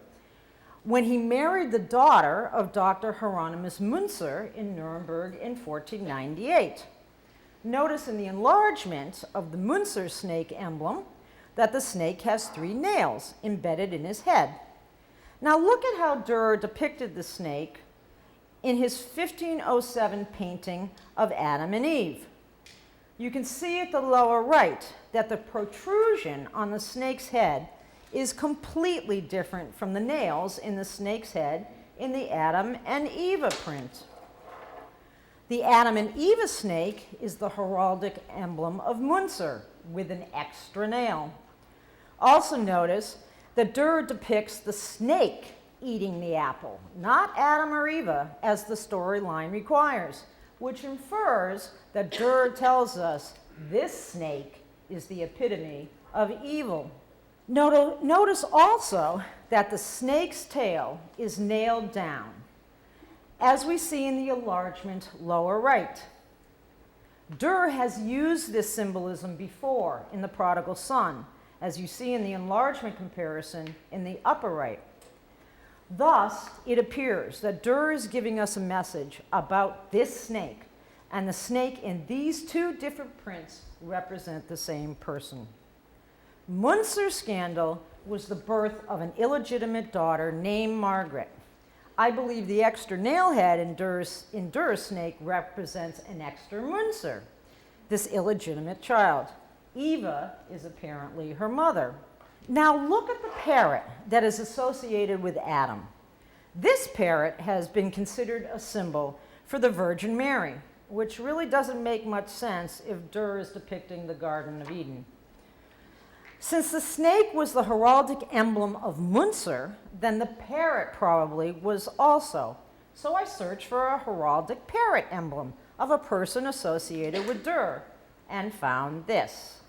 when he married the daughter of Dr. Hieronymus Münzer in Nuremberg in 1498. Notice in the enlargement of the Münzer snake emblem that the snake has 3 nails embedded in his head. Now look at how Dürer depicted the snake in his 1507 painting of Adam and Eve. You can see at the lower right that the protrusion on the snake's head is completely different from the nails in the snake's head in the Adam and Eve print. The Adam and Eve snake is the heraldic emblem of Munzer, with an extra nail. Also notice that Dürer depicts the snake eating the apple, not Adam or Eve, as the storyline requires, which infers that Dürer tells us this snake is the epitome of evil. Notice also that the snake's tail is nailed down, as we see in the enlargement lower right. Dürer has used this symbolism before in the prodigal son, as you see in the enlargement comparison in the upper right. Thus, it appears that Dürer is giving us a message about this snake, and the snake in these two different prints represent the same person. Munzer's scandal was the birth of an illegitimate daughter named Margaret. I believe the extra nail head in Dürer's snake represents an extra Munzer, this illegitimate child. Eva is apparently her mother. Now look at the parrot that is associated with Adam. This parrot has been considered a symbol for the Virgin Mary, which really doesn't make much sense if Dürer is depicting the Garden of Eden. Since the snake was the heraldic emblem of Munzer, then the parrot probably was also. So I searched for a heraldic parrot emblem of a person associated with Dürer and found this.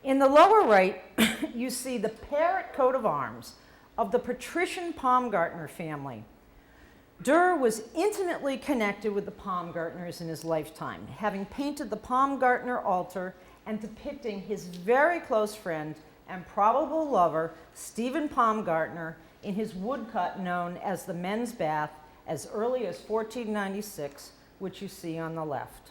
In the lower right, you see the parrot coat of arms of the patrician Baumgartner family. Dürer was intimately connected with the Baumgartners in his lifetime, having painted the Baumgartner altar and depicting his very close friend and probable lover, Stephen Baumgartner, in his woodcut known as the Men's Bath as early as 1496, which you see on the left.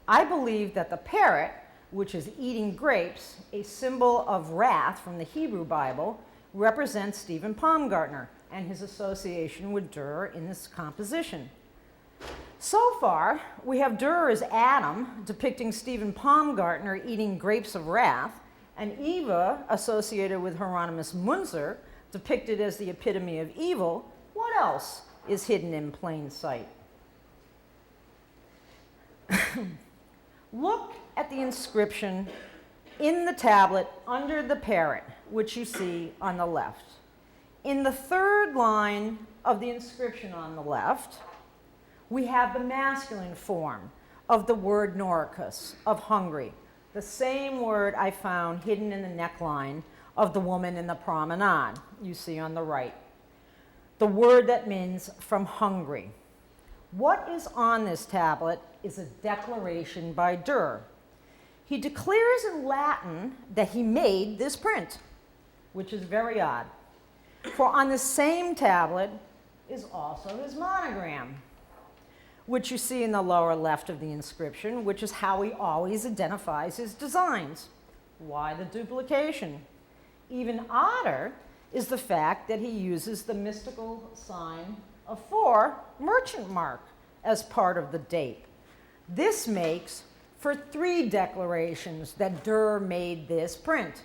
I believe that the parrot, which is eating grapes, a symbol of wrath from the Hebrew Bible, represents Stephen Baumgartner and his association with Dürer in this composition. So far, we have Dürer as Adam, depicting Stephen Baumgartner eating grapes of wrath, and Eva, associated with Hieronymus Munzer, depicted as the epitome of evil. What else is hidden in plain sight? Look at the inscription in the tablet under the parrot, which you see on the left. In the third line of the inscription on the left, we have the masculine form of the word Noricus, of hungry, the same word I found hidden in the neckline of the woman in the promenade, you see on the right. The word that means from hungry. What is on this tablet is a declaration by Dürer. He declares in Latin that he made this print, which is very odd. For on the same tablet is also his monogram, which you see in the lower left of the inscription, which is how he always identifies his designs. Why the duplication? Even odder is the fact that he uses the mystical sign of 4 merchant mark as part of the date. This makes for 3 declarations that Dürer made this print.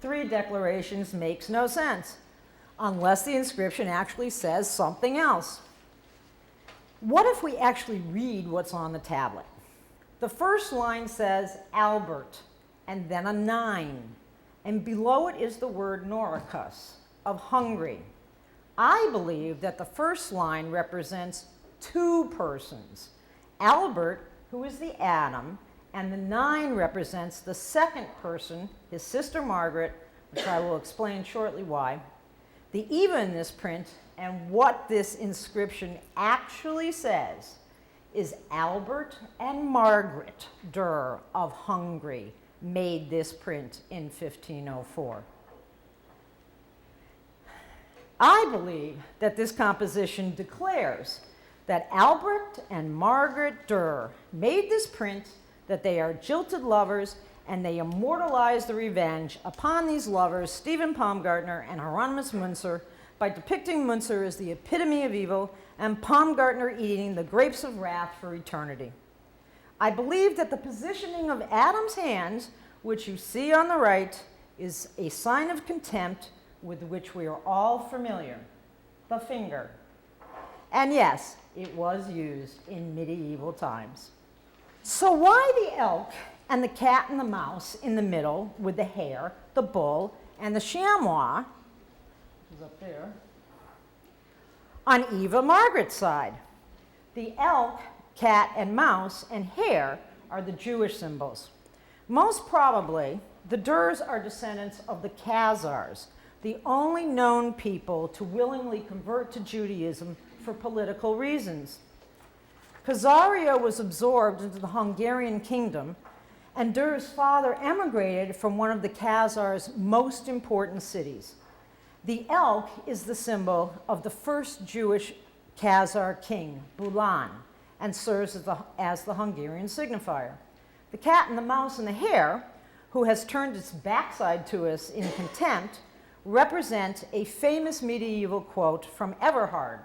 3 declarations makes no sense unless the inscription actually says something else. What if we actually read what's on the tablet? The first line says Albert, and then a 9, and below it is the word Noricus, of hungry. I believe that the first line represents 2 persons, Albert, who is the Adam, and the 9 represents the second person, his sister Margaret, which I will explain shortly why. The Eva in this print, and what this inscription actually says, is Albert and Margaret Dürer of Hungary made this print in 1504. I believe that this composition declares that Albrecht and Margaret Dürer made this print, that they are jilted lovers, and they immortalize the revenge upon these lovers, Stephen Baumgartner and Hieronymus Munzer, by depicting Munzer as the epitome of evil and Baumgartner eating the grapes of wrath for eternity. I believe that the positioning of Adam's hands, which you see on the right, is a sign of contempt with which we are all familiar, the finger. And yes, it was used in medieval times. So why the elk and the cat and the mouse in the middle with the hare, the bull, and the chamois, which is up there, on Eva Margaret's side? The elk, cat, and mouse, and hare are the Jewish symbols. Most probably, the Dürers are descendants of the Khazars, the only known people to willingly convert to Judaism for political reasons. Khazaria was absorbed into the Hungarian kingdom, and Dürer's father emigrated from one of the Khazars' most important cities. The elk is the symbol of the first Jewish Khazar king, Bulan, and serves as the Hungarian signifier. The cat and the mouse and the hare, who has turned its backside to us in contempt, represent a famous medieval quote from Everhard,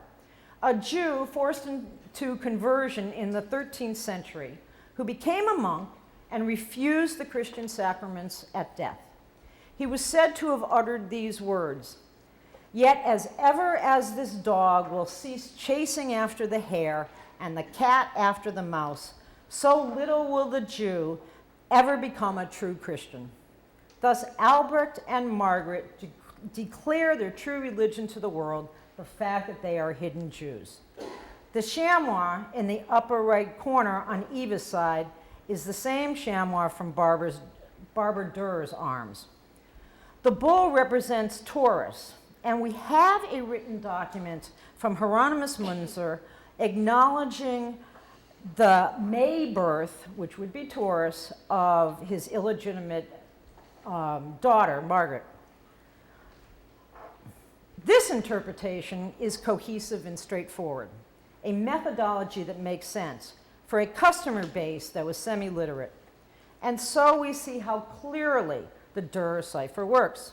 a Jew forced into conversion in the 13th century, who became a monk and refused the Christian sacraments at death. He was said to have uttered these words, "Yet as ever as this dog will cease chasing after the hare and the cat after the mouse, so little will the Jew ever become a true Christian." Thus Albrecht and Margaret declare their true religion to the world, the fact that they are hidden Jews. The chamois in the upper right corner on Eva's side is the same chamois from Barbara Dürer's arms. The bull represents Taurus, and we have a written document from Hieronymus Munzer acknowledging the May birth, which would be Taurus, of his illegitimate daughter, Margaret. This interpretation is cohesive and straightforward, a methodology that makes sense for a customer base that was semi-literate. And so we see how clearly the Dürer cipher works.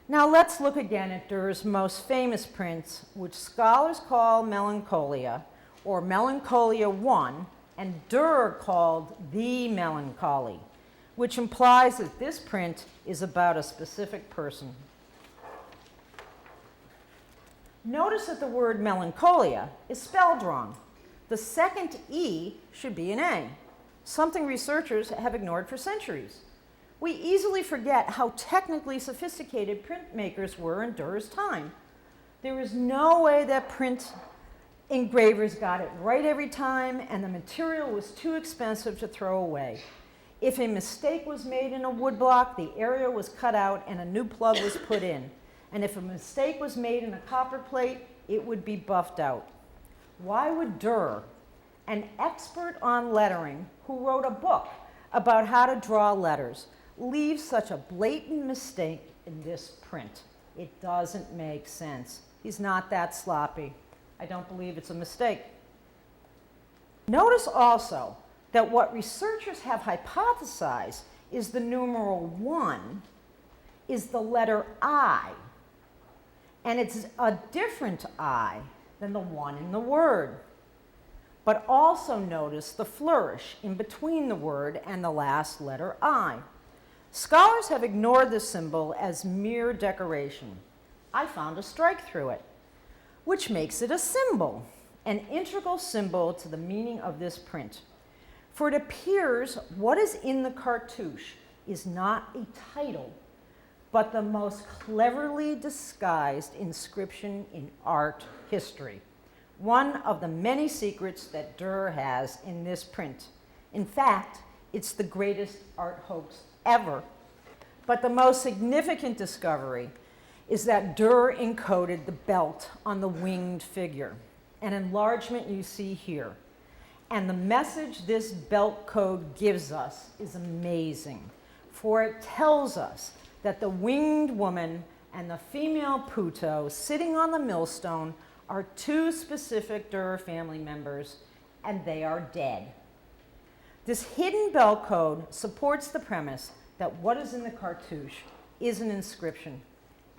Now let's look again at Dürer's most famous prints, which scholars call Melancholia, or Melancholia I, and Dürer called the Melancholy, which implies that this print is about a specific person. Notice that the word melancholia is spelled wrong. The second E should be an A, something researchers have ignored for centuries. We easily forget how technically sophisticated printmakers were in Dürer's time. There is no way that print engravers got it right every time, and the material was too expensive to throw away. If a mistake was made in a woodblock, the area was cut out and a new plug was put in. And if a mistake was made in a copper plate, it would be buffed out. Why would Dürer, an expert on lettering who wrote a book about how to draw letters, leave such a blatant mistake in this print? It doesn't make sense. He's not that sloppy. I don't believe it's a mistake. Notice also that what researchers have hypothesized is the numeral 1 is the letter I. And it's a different I than the one in the word. But also notice the flourish in between the word and the last letter I. Scholars have ignored this symbol as mere decoration. I found a strike through it, which makes it a symbol, an integral symbol to the meaning of this print. For it appears what is in the cartouche is not a title, but the most cleverly disguised inscription in art history. One of the many secrets that Dürer has in this print. In fact, it's the greatest art hoax ever. But the most significant discovery is that Dürer encoded the belt on the winged figure, an enlargement you see here. And the message this belt code gives us is amazing, for it tells us that the winged woman and the female Puto sitting on the millstone are two specific Dürer family members, and they are dead. This hidden bell code supports the premise that what is in the cartouche is an inscription,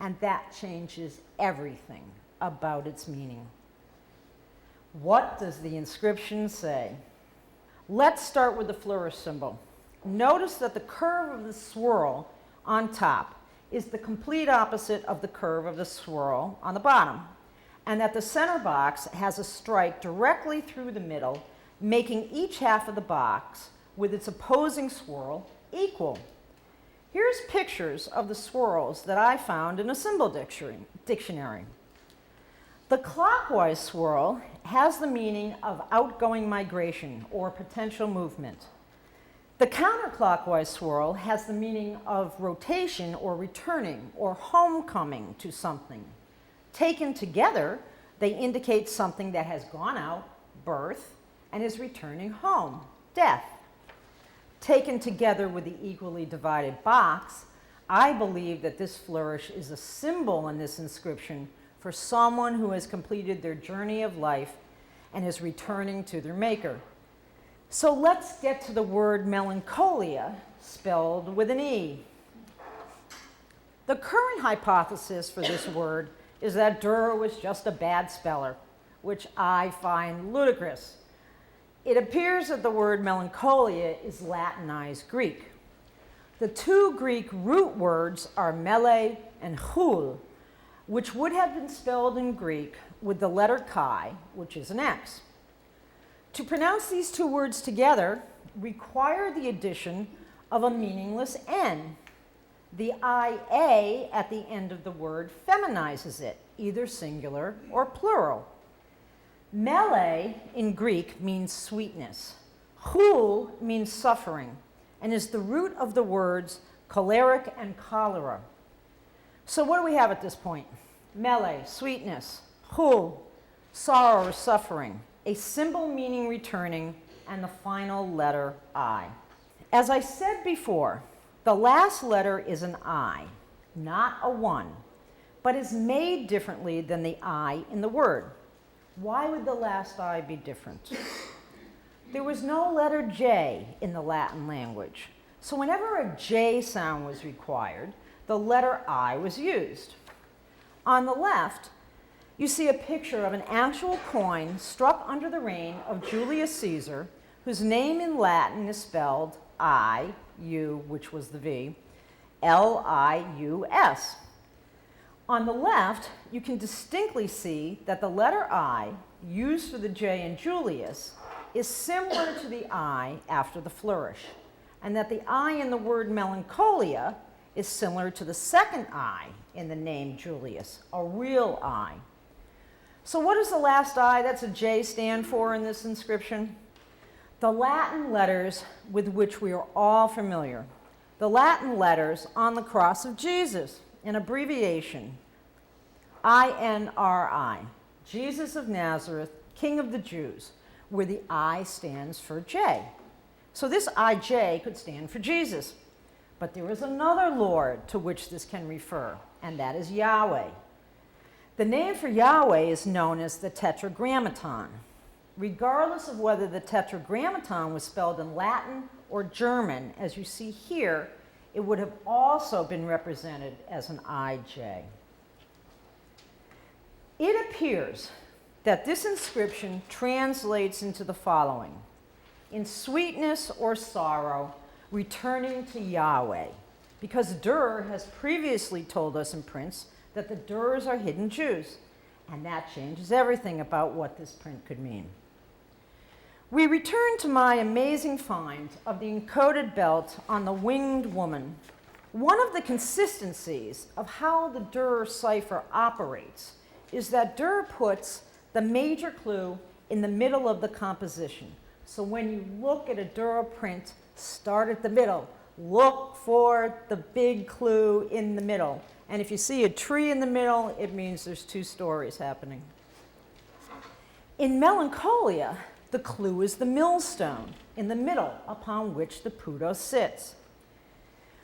and that changes everything about its meaning. What does the inscription say? Let's start with the flourish symbol. Notice that the curve of the swirl on top is the complete opposite of the curve of the swirl on the bottom. and that the center box has a strike directly through the middle, making each half of the box with its opposing swirl equal. Here's pictures of the swirls that I found in a symbol dictionary. The clockwise swirl has the meaning of outgoing migration or potential movement. The counterclockwise swirl has the meaning of rotation or returning or homecoming to something. Taken together, they indicate something that has gone out, birth, and is returning home, death. Taken together with the equally divided box, I believe that this flourish is a symbol in this inscription for someone who has completed their journey of life and is returning to their maker. So let's get to the word melancholia, spelled with an E. The current hypothesis for this word is that Dürer was just a bad speller, which I find ludicrous. It appears that the word melancholia is Latinized Greek. The two Greek root words are mele and chul, which would have been spelled in Greek with the letter chi, which is an X. To pronounce these two words together require the addition of a meaningless N. The IA at the end of the word feminizes it, either singular or plural. Mele in Greek means sweetness. Chul means suffering and is the root of the words choleric and cholera. So what do we have at this point? Mele, sweetness. Chul, sorrow or suffering. A symbol meaning returning, and the final letter I. As I said before, the last letter is an I, not a 1, but is made differently than the I in the word. Why would the last I be different? There was no letter J in the Latin language, so whenever a J sound was required, the letter I was used. On the left, you see a picture of an actual coin struck under the reign of Julius Caesar, whose name in Latin is spelled I, U, which was the V, L-I-U-S. On the left, you can distinctly see that the letter I, used for the J in Julius, is similar to the I after the flourish, and that the I in the word melancholia is similar to the second I in the name Julius, a real I. So what does the last I, that's a J, stand for in this inscription? The Latin letters with which we are all familiar. The Latin letters on the cross of Jesus, an abbreviation, INRI, Jesus of Nazareth, King of the Jews, where the I stands for J. So this IJ could stand for Jesus. But there is another Lord to which this can refer, and that is Yahweh. The name for Yahweh is known as the Tetragrammaton. Regardless of whether the Tetragrammaton was spelled in Latin or German, as you see here, it would have also been represented as an IJ. It appears that this inscription translates into the following: in sweetness or sorrow, returning to Yahweh, because Dürer has previously told us in prints that the Dürers are hidden Jews, and that changes everything about what this print could mean. We return to my amazing find of the encoded belt on the winged woman. One of the consistencies of how the Dürer cipher operates is that Dürer puts the major clue in the middle of the composition. So when you look at a Dürer print, start at the middle. Look for the big clue in the middle. And if you see a tree in the middle, it means there's two stories happening. In Melancholia, the clue is the millstone in the middle upon which the Puto sits.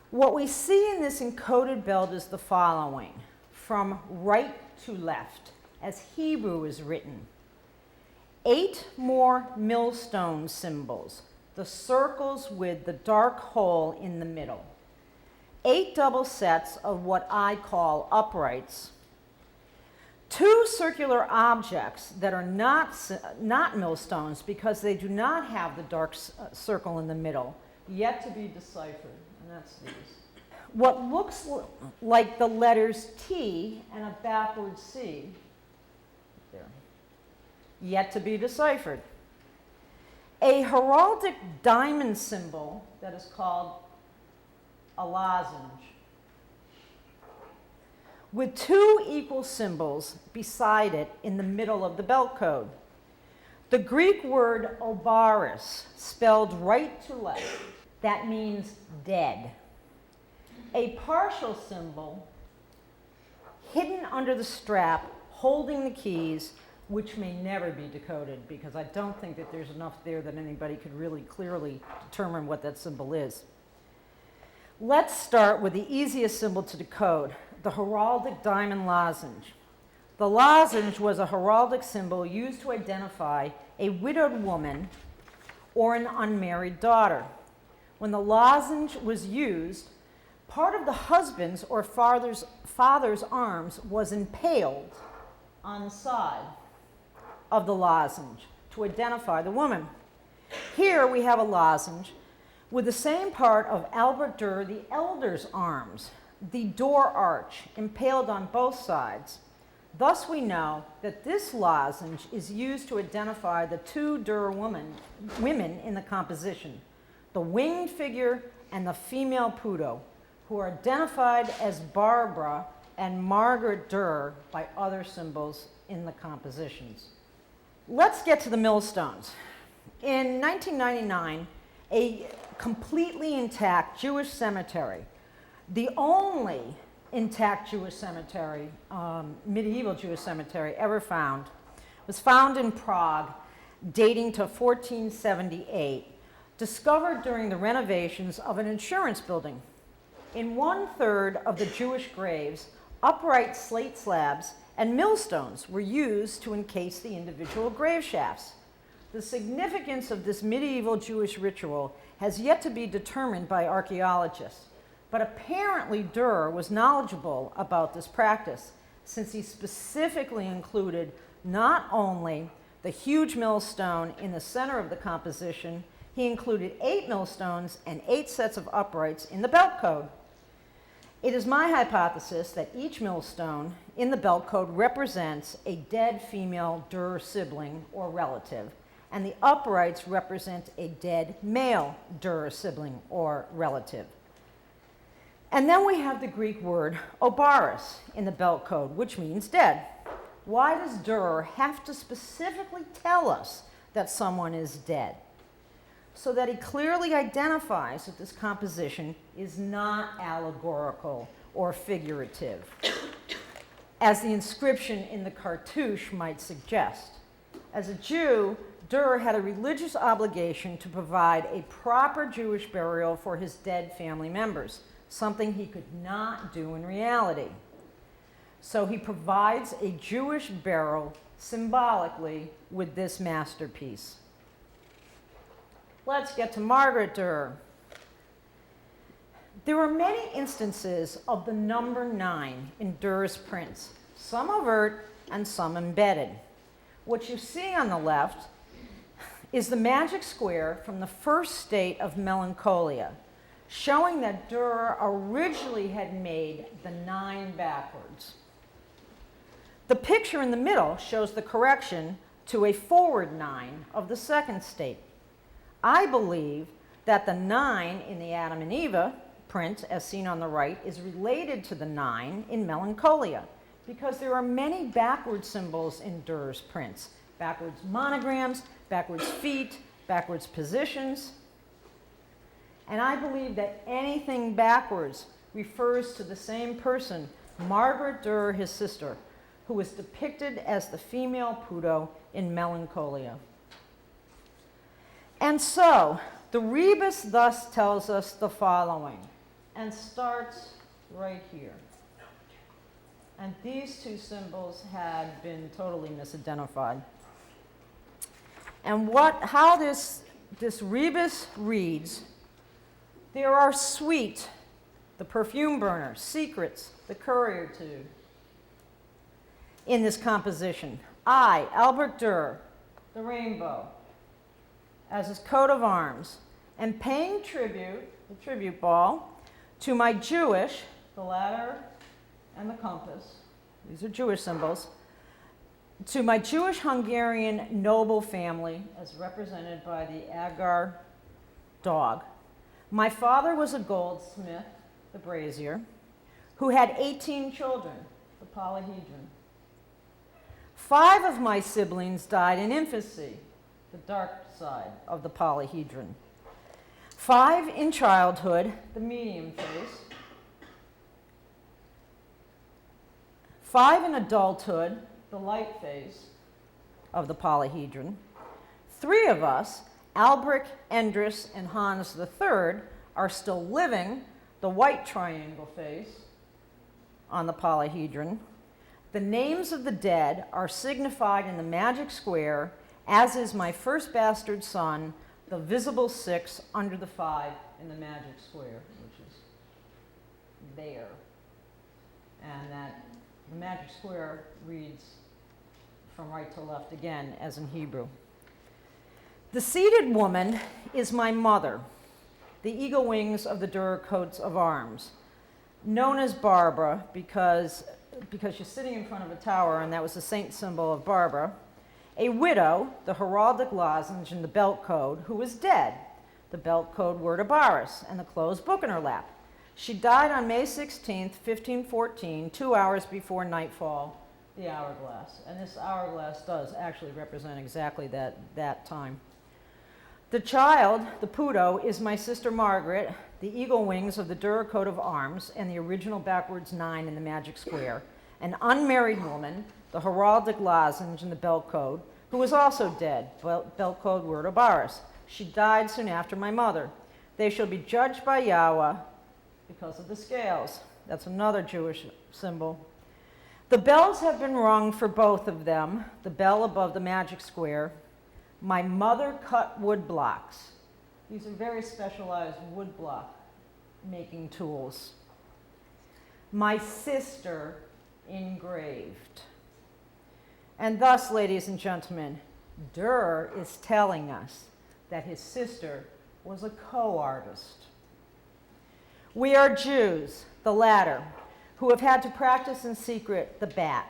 What we see in this encoded belt is the following: from right to left, as Hebrew is written. 8 more millstone symbols, the circles with the dark hole in the middle. 8 double sets of what I call uprights. 2 circular objects that are not millstones because they do not have the dark circle in the middle, yet to be deciphered, and that's these. What looks like the letters T and a backward C, yet to be deciphered. A heraldic diamond symbol that is called a lozenge, with two equal symbols beside it in the middle of the belt code. The Greek word obaris, spelled right to left, that means dead. A partial symbol hidden under the strap holding the keys, which may never be decoded, because I don't think that there's enough there that anybody could really clearly determine what that symbol is. Let's start with the easiest symbol to decode, the heraldic diamond lozenge. The lozenge was a heraldic symbol used to identify a widowed woman or an unmarried daughter. When the lozenge was used, part of the husband's or father's arms was impaled on the side of the lozenge to identify the woman. Here we have a lozenge with the same part of Albrecht Dürer the Elder's arms, the door arch, impaled on both sides. Thus we know that this lozenge is used to identify the two Dürer women in the composition, the winged figure and the female Pudo, who are identified as Barbara and Margaret Dürer by other symbols in the compositions. Let's get to the millstones. In 1999, a completely intact Jewish cemetery, the only intact Jewish cemetery, medieval Jewish cemetery ever found, was found in Prague, dating to 1478, discovered during the renovations of an insurance building. In 1/3 of the Jewish graves, upright slate slabs and millstones were used to encase the individual grave shafts. The significance of this medieval Jewish ritual has yet to be determined by archaeologists, but apparently Dürer was knowledgeable about this practice, since he specifically included not only the huge millstone in the center of the composition, he included 8 millstones and 8 sets of uprights in the belt code. It is my hypothesis that each millstone in the belt code represents a dead female Dürer sibling or relative, and the uprights represent a dead male Dürer sibling or relative. And then we have the Greek word obaris in the belt code, which means dead. Why does Dürer have to specifically tell us that someone is dead? So that he clearly identifies that this composition is not allegorical or figurative, as the inscription in the cartouche might suggest. As a Jew, Dürer had a religious obligation to provide a proper Jewish burial for his dead family members, something he could not do in reality. So he provides a Jewish burial symbolically with this masterpiece. Let's get to Margaret Dürer. There are many instances of the number 9 in Dürer's prints, some overt and some embedded. What you see on the left is the magic square from the first state of Melancholia, showing that Dürer originally had made the 9 backwards. The picture in the middle shows the correction to a forward 9 of the second state. I believe that the 9 in the Adam and Eve print, as seen on the right, is related to the 9 in Melancholia, because there are many backwards symbols in Dürer's prints. Backwards monograms, backwards feet, backwards positions. And I believe that anything backwards refers to the same person, Margaret Dürer, his sister, who was depicted as the female Pudo in Melancholia. And so, the rebus thus tells us the following, and starts right here. And these two symbols had been totally misidentified. And how this rebus reads: there are sweet, the perfume burner, secrets, the courier tube, in this composition. I, Albrecht Dürer, the rainbow, as his coat of arms, and paying tribute, the tribute ball, to my Jewish, the ladder and the compass, these are Jewish symbols, To my Jewish-Hungarian noble family, as represented by the Agar dog, my father was a goldsmith, the brazier, who had 18 children, the polyhedron. 5 of my siblings died in infancy, the dark side of the polyhedron. 5 in childhood, the medium phase. 5 in adulthood, the light phase of the polyhedron. 3 of us, Albrecht, Endres, and Hans III, are still living, the white triangle phase on the polyhedron. The names of the dead are signified in the magic square, as is my first bastard son, the visible 6 under the 5 in the magic square, which is there. And that the magic square reads from right to left again, as in Hebrew. The seated woman is my mother, the eagle wings of the Dürer coats of arms, known as Barbara because she's sitting in front of a tower, and that was the saint symbol of Barbara. A widow, the heraldic lozenge in the belt code, who was dead, the belt code word Abaris, and the closed book in her lap. She died on May 16th, 1514, 2 hours before nightfall, the hourglass. And this hourglass does actually represent exactly that time. The child, the Pudo, is my sister Margaret, the eagle wings of the Dürer coat of arms, and the original backwards 9 in the magic square. An unmarried woman, the heraldic lozenge in the belt code, who was also dead, belt code word Abaris. She died soon after my mother. They shall be judged by Yahweh because of the scales. That's another Jewish symbol. The bells have been rung for both of them, the bell above the magic square. My mother cut wood blocks. These are very specialized wood block making tools. My sister engraved. And thus, ladies and gentlemen, Dürer is telling us that his sister was a co-artist. We are Jews, the latter, who have had to practice in secret the bat.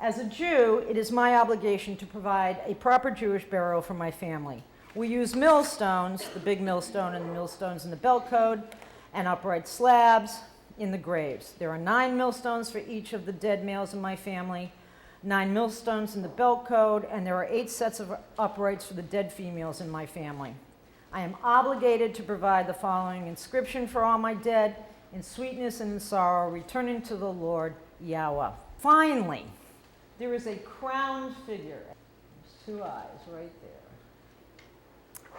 As a Jew, it is my obligation to provide a proper Jewish burial for my family. We use millstones, the big millstone and the millstones in the belt code, and upright slabs in the graves. There are 9 millstones for each of the dead males in my family, 9 millstones in the belt code, and there are 8 sets of uprights for the dead females in my family. I am obligated to provide the following inscription for all my dead: in sweetness and in sorrow, returning to the Lord Yahweh. Finally, there is a crowned figure. There's 2 eyes right there.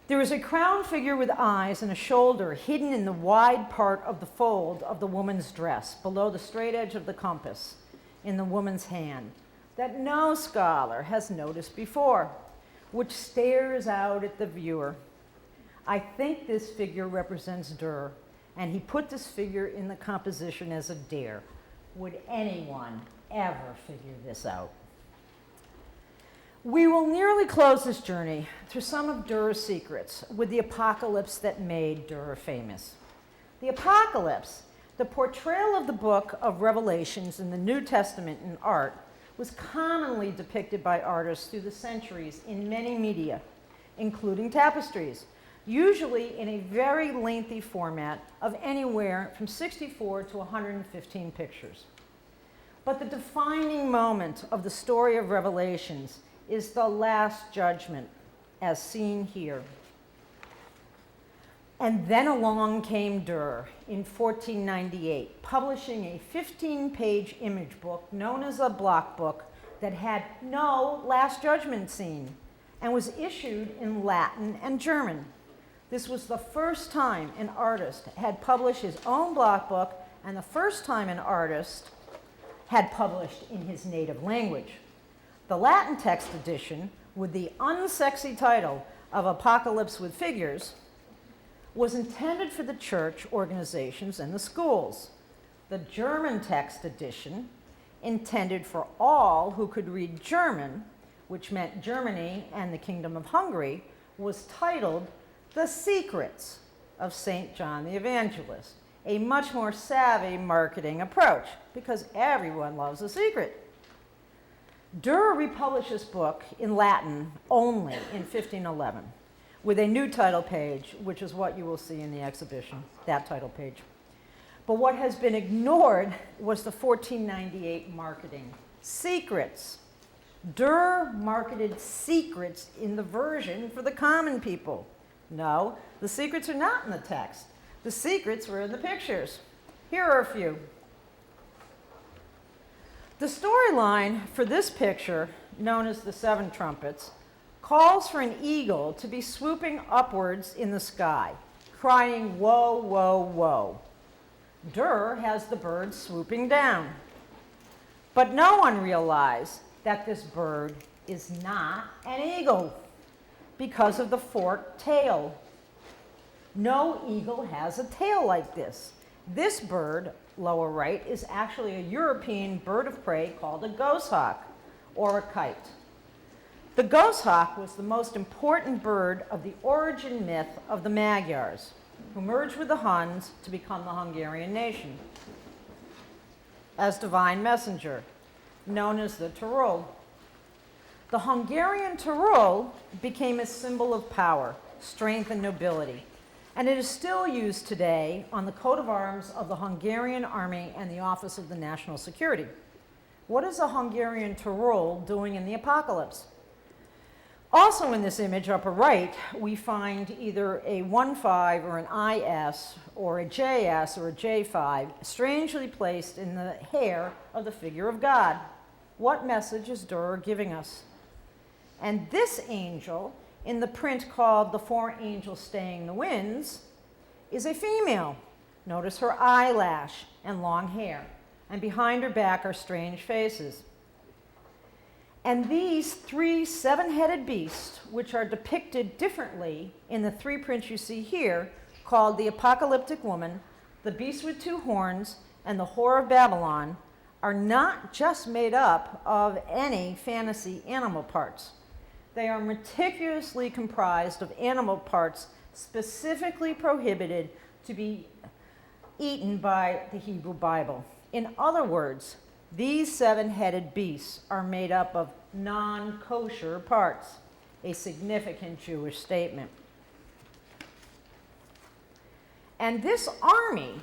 There is a crowned figure with eyes and a shoulder hidden in the wide part of the fold of the woman's dress, below the straight edge of the compass in the woman's hand, that no scholar has noticed before, which stares out at the viewer. I think this figure represents Dürer, and he put this figure in the composition as a dare. Would anyone ever figure this out? We will nearly close this journey through some of Dürer's secrets with the apocalypse that made Dürer famous. The apocalypse, the portrayal of the book of Revelations in the New Testament in art, was commonly depicted by artists through the centuries in many media, including tapestries, usually in a very lengthy format of anywhere from 64 to 115 pictures. But the defining moment of the story of Revelations is the Last Judgment, as seen here. And then along came Dürer in 1498, publishing a 15-page image book known as a block book that had no Last Judgment scene and was issued in Latin and German. This was the first time an artist had published his own block book and the first time an artist had published in his native language. The Latin text edition, with the unsexy title of Apocalypse with Figures, was intended for the church organizations and the schools. The German text edition, intended for all who could read German, which meant Germany and the Kingdom of Hungary, was titled The Secrets of St. John the Evangelist, a much more savvy marketing approach, because everyone loves a secret. Dürer republished this book in Latin only in 1511 with a new title page, which is what you will see in the exhibition, that title page. But what has been ignored was the 1498 marketing. Secrets. Dürer marketed secrets in the version for the common people. No, the secrets are not in the text. The secrets were in the pictures. Here are a few. The storyline for this picture, known as the Seven Trumpets, calls for an eagle to be swooping upwards in the sky, crying, "Whoa, whoa, whoa." Dürer has the bird swooping down. But no one realized that this bird is not an eagle because of the forked tail. No eagle has a tail like this. This bird, lower right, is actually a European bird of prey called a goshawk, or a kite. The goshawk was the most important bird of the origin myth of the Magyars, who merged with the Huns to become the Hungarian nation, as divine messenger, known as the Tyrol. The Hungarian Tyrol became a symbol of power, strength, and nobility, and it is still used today on the coat of arms of the Hungarian Army and the Office of the National Security. What is a Hungarian Tyrol doing in the apocalypse? Also in this image, upper right, we find either a 1-5 or an IS or a JS or a J5 strangely placed in the hair of the figure of God. What message is Dürer giving us? And this angel, in the print called The Four Angels Staying the Winds, is a female. Notice her eyelash and long hair, and behind her back are strange faces. And these three seven-headed beasts, which are depicted differently in the three prints you see here, called the Apocalyptic Woman, the Beast with Two Horns, and the Whore of Babylon, are not just made up of any fantasy animal parts. They are meticulously comprised of animal parts specifically prohibited to be eaten by the Hebrew Bible. In other words, these seven-headed beasts are made up of non-kosher parts, a significant Jewish statement. And this army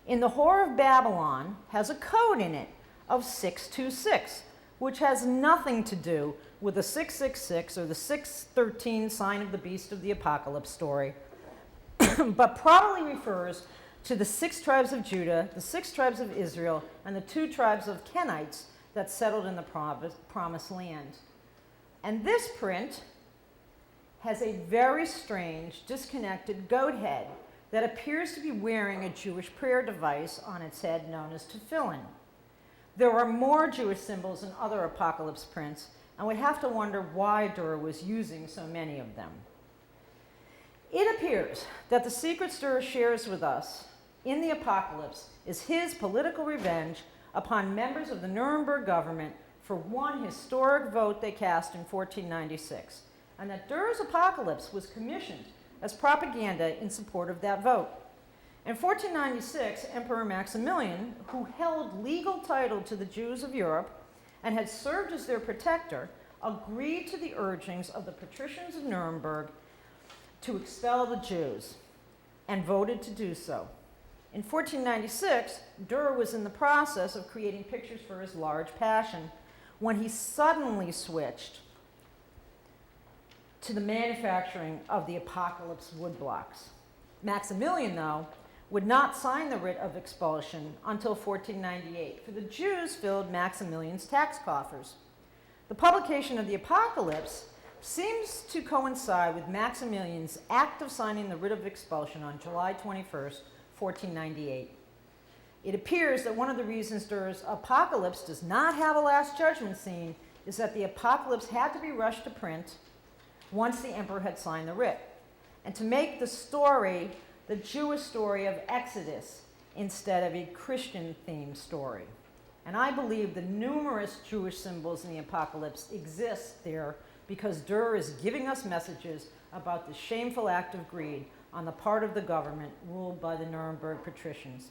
in the Whore of Babylon has a code in it of 626, which has nothing to do with the 666 or the 613 sign of the beast of the apocalypse story, but probably refers to the 6 tribes of Judah, the 6 tribes of Israel, and the 2 tribes of Kenites that settled in the promised land. And this print has a very strange, disconnected goat head that appears to be wearing a Jewish prayer device on its head known as tefillin. There are more Jewish symbols in other apocalypse prints, and we have to wonder why Dürer was using so many of them. It appears that the secrets Dürer shares with us in the apocalypse is his political revenge upon members of the Nuremberg government for one historic vote they cast in 1496, and that Dürer's apocalypse was commissioned as propaganda in support of that vote. In 1496, Emperor Maximilian, who held legal title to the Jews of Europe and had served as their protector, agreed to the urgings of the patricians of Nuremberg to expel the Jews and voted to do so. In 1496, Dürer was in the process of creating pictures for his large passion when he suddenly switched to the manufacturing of the apocalypse woodblocks. Maximilian, though, would not sign the writ of expulsion until 1498, for the Jews filled Maximilian's tax coffers. The publication of the apocalypse seems to coincide with Maximilian's act of signing the writ of expulsion on July 21st, 1498. It appears that one of the reasons Dürer's apocalypse does not have a last judgment scene is that the apocalypse had to be rushed to print once the emperor had signed the writ, and to make the story the Jewish story of Exodus instead of a Christian-themed story. And I believe the numerous Jewish symbols in the apocalypse exist there because Dürer is giving us messages about the shameful act of greed on the part of the government ruled by the Nuremberg patricians.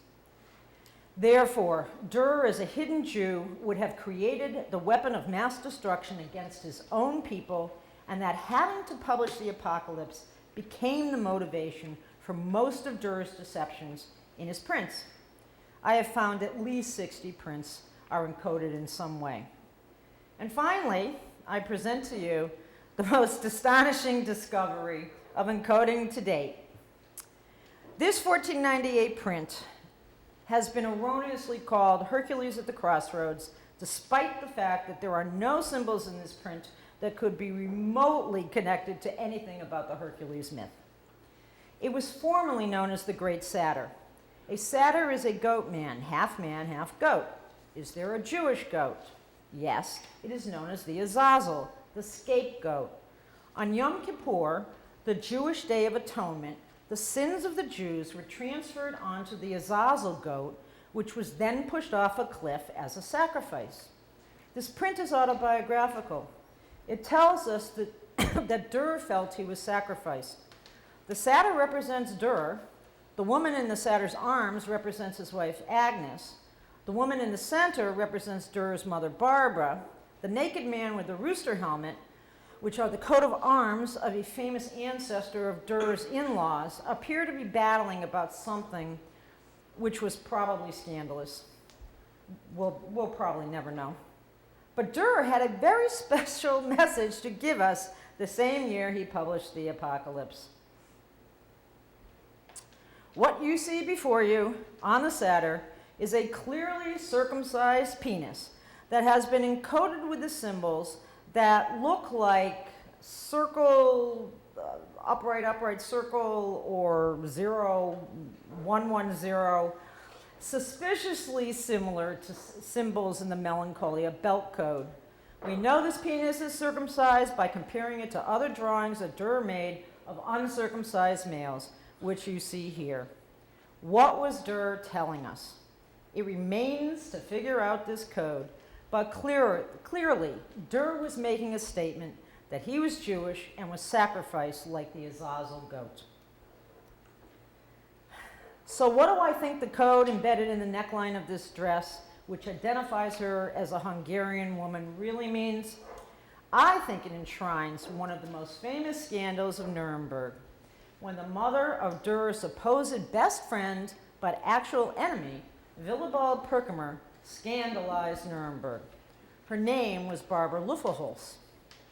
Therefore, Dürer, as a hidden Jew, would have created the weapon of mass destruction against his own people, and that having to publish the apocalypse became the motivation for most of Dürer's deceptions in his prints. I have found at least 60 prints are encoded in some way. And finally, I present to you the most astonishing discovery of encoding to date. This 1498 print has been erroneously called Hercules at the Crossroads, despite the fact that there are no symbols in this print that could be remotely connected to anything about the Hercules myth. It was formerly known as the Great Satyr. A satyr is a goat man, half goat. Is there a Jewish goat? Yes, it is known as the Azazel, the scapegoat. On Yom Kippur, the Jewish Day of Atonement, the sins of the Jews were transferred onto the Azazel goat, which was then pushed off a cliff as a sacrifice. This print is autobiographical. It tells us that, that Dürer felt he was sacrificed. The satyr represents Dürer. The woman in the satyr's arms represents his wife Agnes. The woman in the center represents Dürer's mother Barbara. The naked man with the rooster helmet, which are the coat of arms of a famous ancestor of Dürer's in-laws, appear to be battling about something which was probably scandalous. We'll probably never know. But Dürer had a very special message to give us the same year he published the Apocalypse. What you see before you on the satyr is a clearly circumcised penis that has been encoded with the symbols that look like circle, upright circle, or 0110, suspiciously similar to symbols in the Melancholia belt code. We know this penis is circumcised by comparing it to other drawings that Dürer made of uncircumcised males, which you see here. What was Dürer telling us? It remains to figure out this code, but clearly, Dürer was making a statement that he was Jewish and was sacrificed like the Azazel goat. So what do I think the code embedded in the neckline of this dress, which identifies her as a Hungarian woman, really means? I think it enshrines one of the most famous scandals of Nuremberg, when the mother of Dürer's supposed best friend, but actual enemy, Willibald Perkamer, scandalized Nuremberg. Her name was Barbara Luffelholz.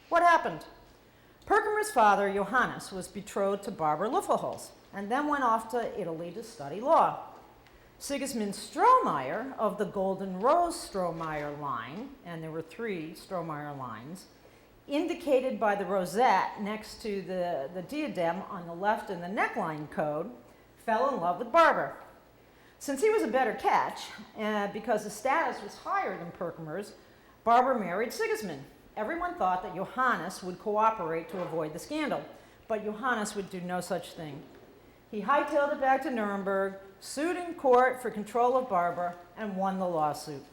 What happened? Perkamer's father, Johannes, was betrothed to Barbara Luffelholz and then went off to Italy to study law. Sigismund Strohmeyer of the Golden Rose Strohmeyer line, and there were 3 Strohmeyer lines, indicated by the rosette next to the diadem on the left in the neckline code, fell in love with Barbara. Since he was a better catch, because his status was higher than Perkamer's, Barbara married Sigismund. Everyone thought that Johannes would cooperate to avoid the scandal, but Johannes would do no such thing. He hightailed it back to Nuremberg, sued in court for control of Barbara, and won the lawsuit.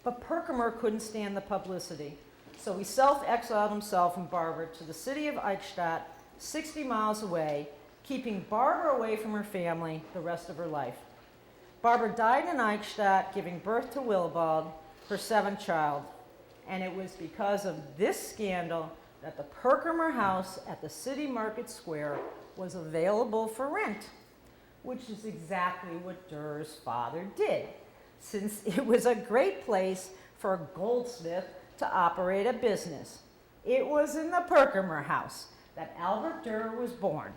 But Perkamer couldn't stand the publicity, so he self-exiled himself and Barbara to the city of Eichstätt, 60 miles away, keeping Barbara away from her family the rest of her life. Barbara died in Eichstätt, giving birth to Willibald, her 7th child. And it was because of this scandal that the Perkamer house at the city market square was available for rent, which is exactly what Dürer's father did, since it was a great place for a goldsmith to operate a business. It was in the Perkamer house that Albrecht Dürer was born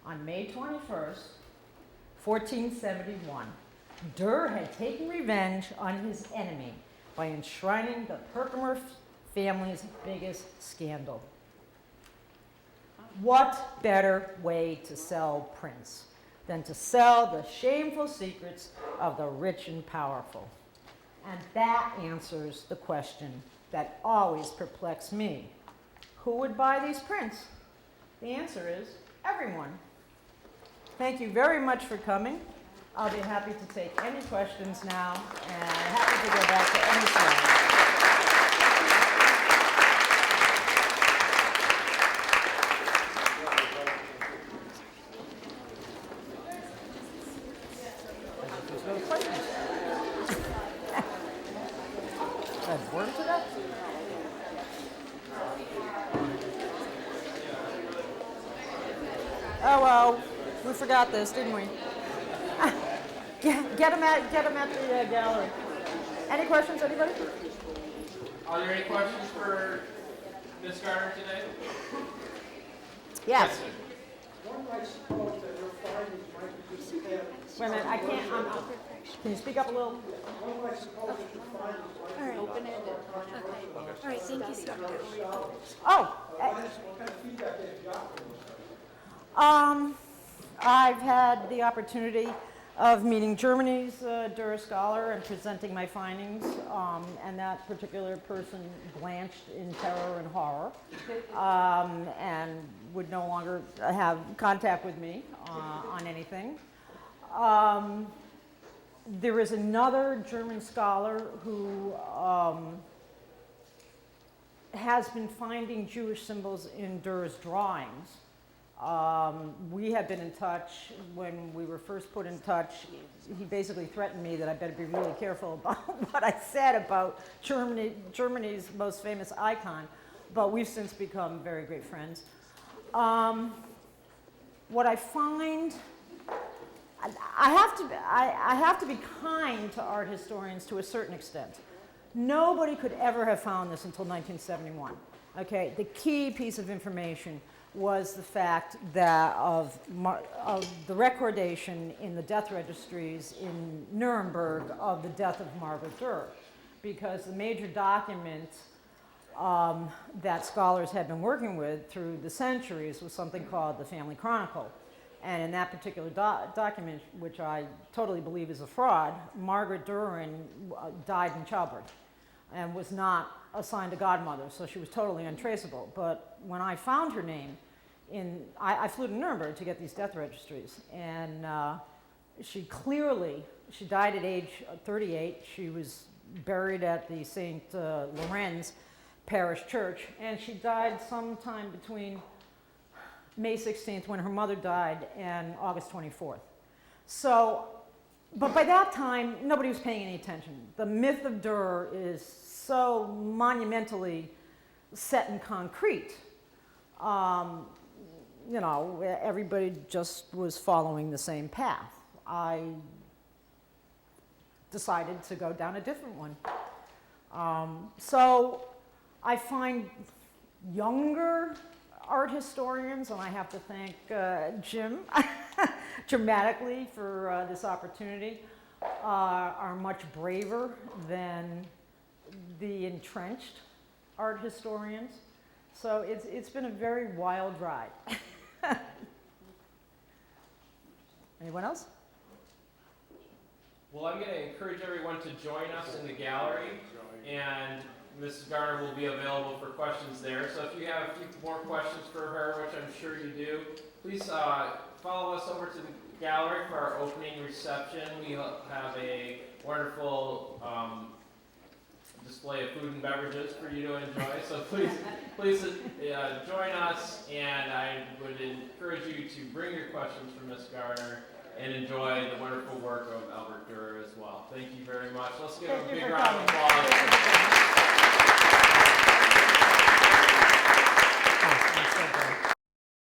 on May 21st, 1471. Dürer had taken revenge on his enemy by enshrining the Perkamer family's biggest scandal. What better way to sell prints than to sell the shameful secrets of the rich and powerful? And that answers the question that always perplexed me. Who would buy these prints? The answer is everyone. Thank you very much for coming. I'll be happy to take any questions now, and happy to go back to any slide. There's no questions. Oh, well, we forgot this, didn't we? Get him at the gallery. Any questions, anybody? Are there any questions for Ms. Garner today? Yes. sir. One might suppose that her findings might be compared. Wait a minute, I can't, can you speak up a little? One might suppose that your findings might All right, open-ended. Okay. All right, thank you, Scott. Oh, what kind of feedback have you got from us? I've had the opportunity of meeting Germany's Dürer scholar and presenting my findings, and that particular person blanched in terror and horror, and would no longer have contact with me on anything. There is another German scholar who has been finding Jewish symbols in Dürer's drawings. We had been in touch when we were first put in touch. He basically threatened me that I better be really careful about what I said about Germany's most famous icon, but we've since become very great friends. What I find, I have to be kind to art historians to a certain extent. Nobody could ever have found this until 1971. Okay, the key piece of information was the fact that of the recordation in the death registries in Nuremberg of the death of Margaret Dürer, because the major document that scholars had been working with through the centuries was something called the Family Chronicle. And in that particular document, which I totally believe is a fraud, Margaret Dürer died in childbirth and was not assigned a godmother, so she was totally untraceable. But when I found her name, I flew to Nuremberg to get these death registries, and she died at age 38. She was buried at the St. Lorenz Parish Church, and she died sometime between May 16th, when her mother died, and August 24th. So, but by that time, nobody was paying any attention. The myth of Dürer is so monumentally set in concrete. You know, everybody just was following the same path. I decided to go down a different one. So I find younger art historians, and I have to thank Jim dramatically for this opportunity, are much braver than the entrenched art historians. So it's been a very wild ride. Anyone else? Well, I'm going to encourage everyone to join us in the gallery, and Mrs. Garner will be available for questions there. So if you have a few more questions for her, which I'm sure you do, please follow us over to the gallery for our opening reception. We have a wonderful display of food and beverages for you to enjoy. So please join us, and I would encourage you to bring your questions for Ms. Garner and enjoy the wonderful work of Albrecht Dürer as well. Thank you very much. Let's give a big round of applause.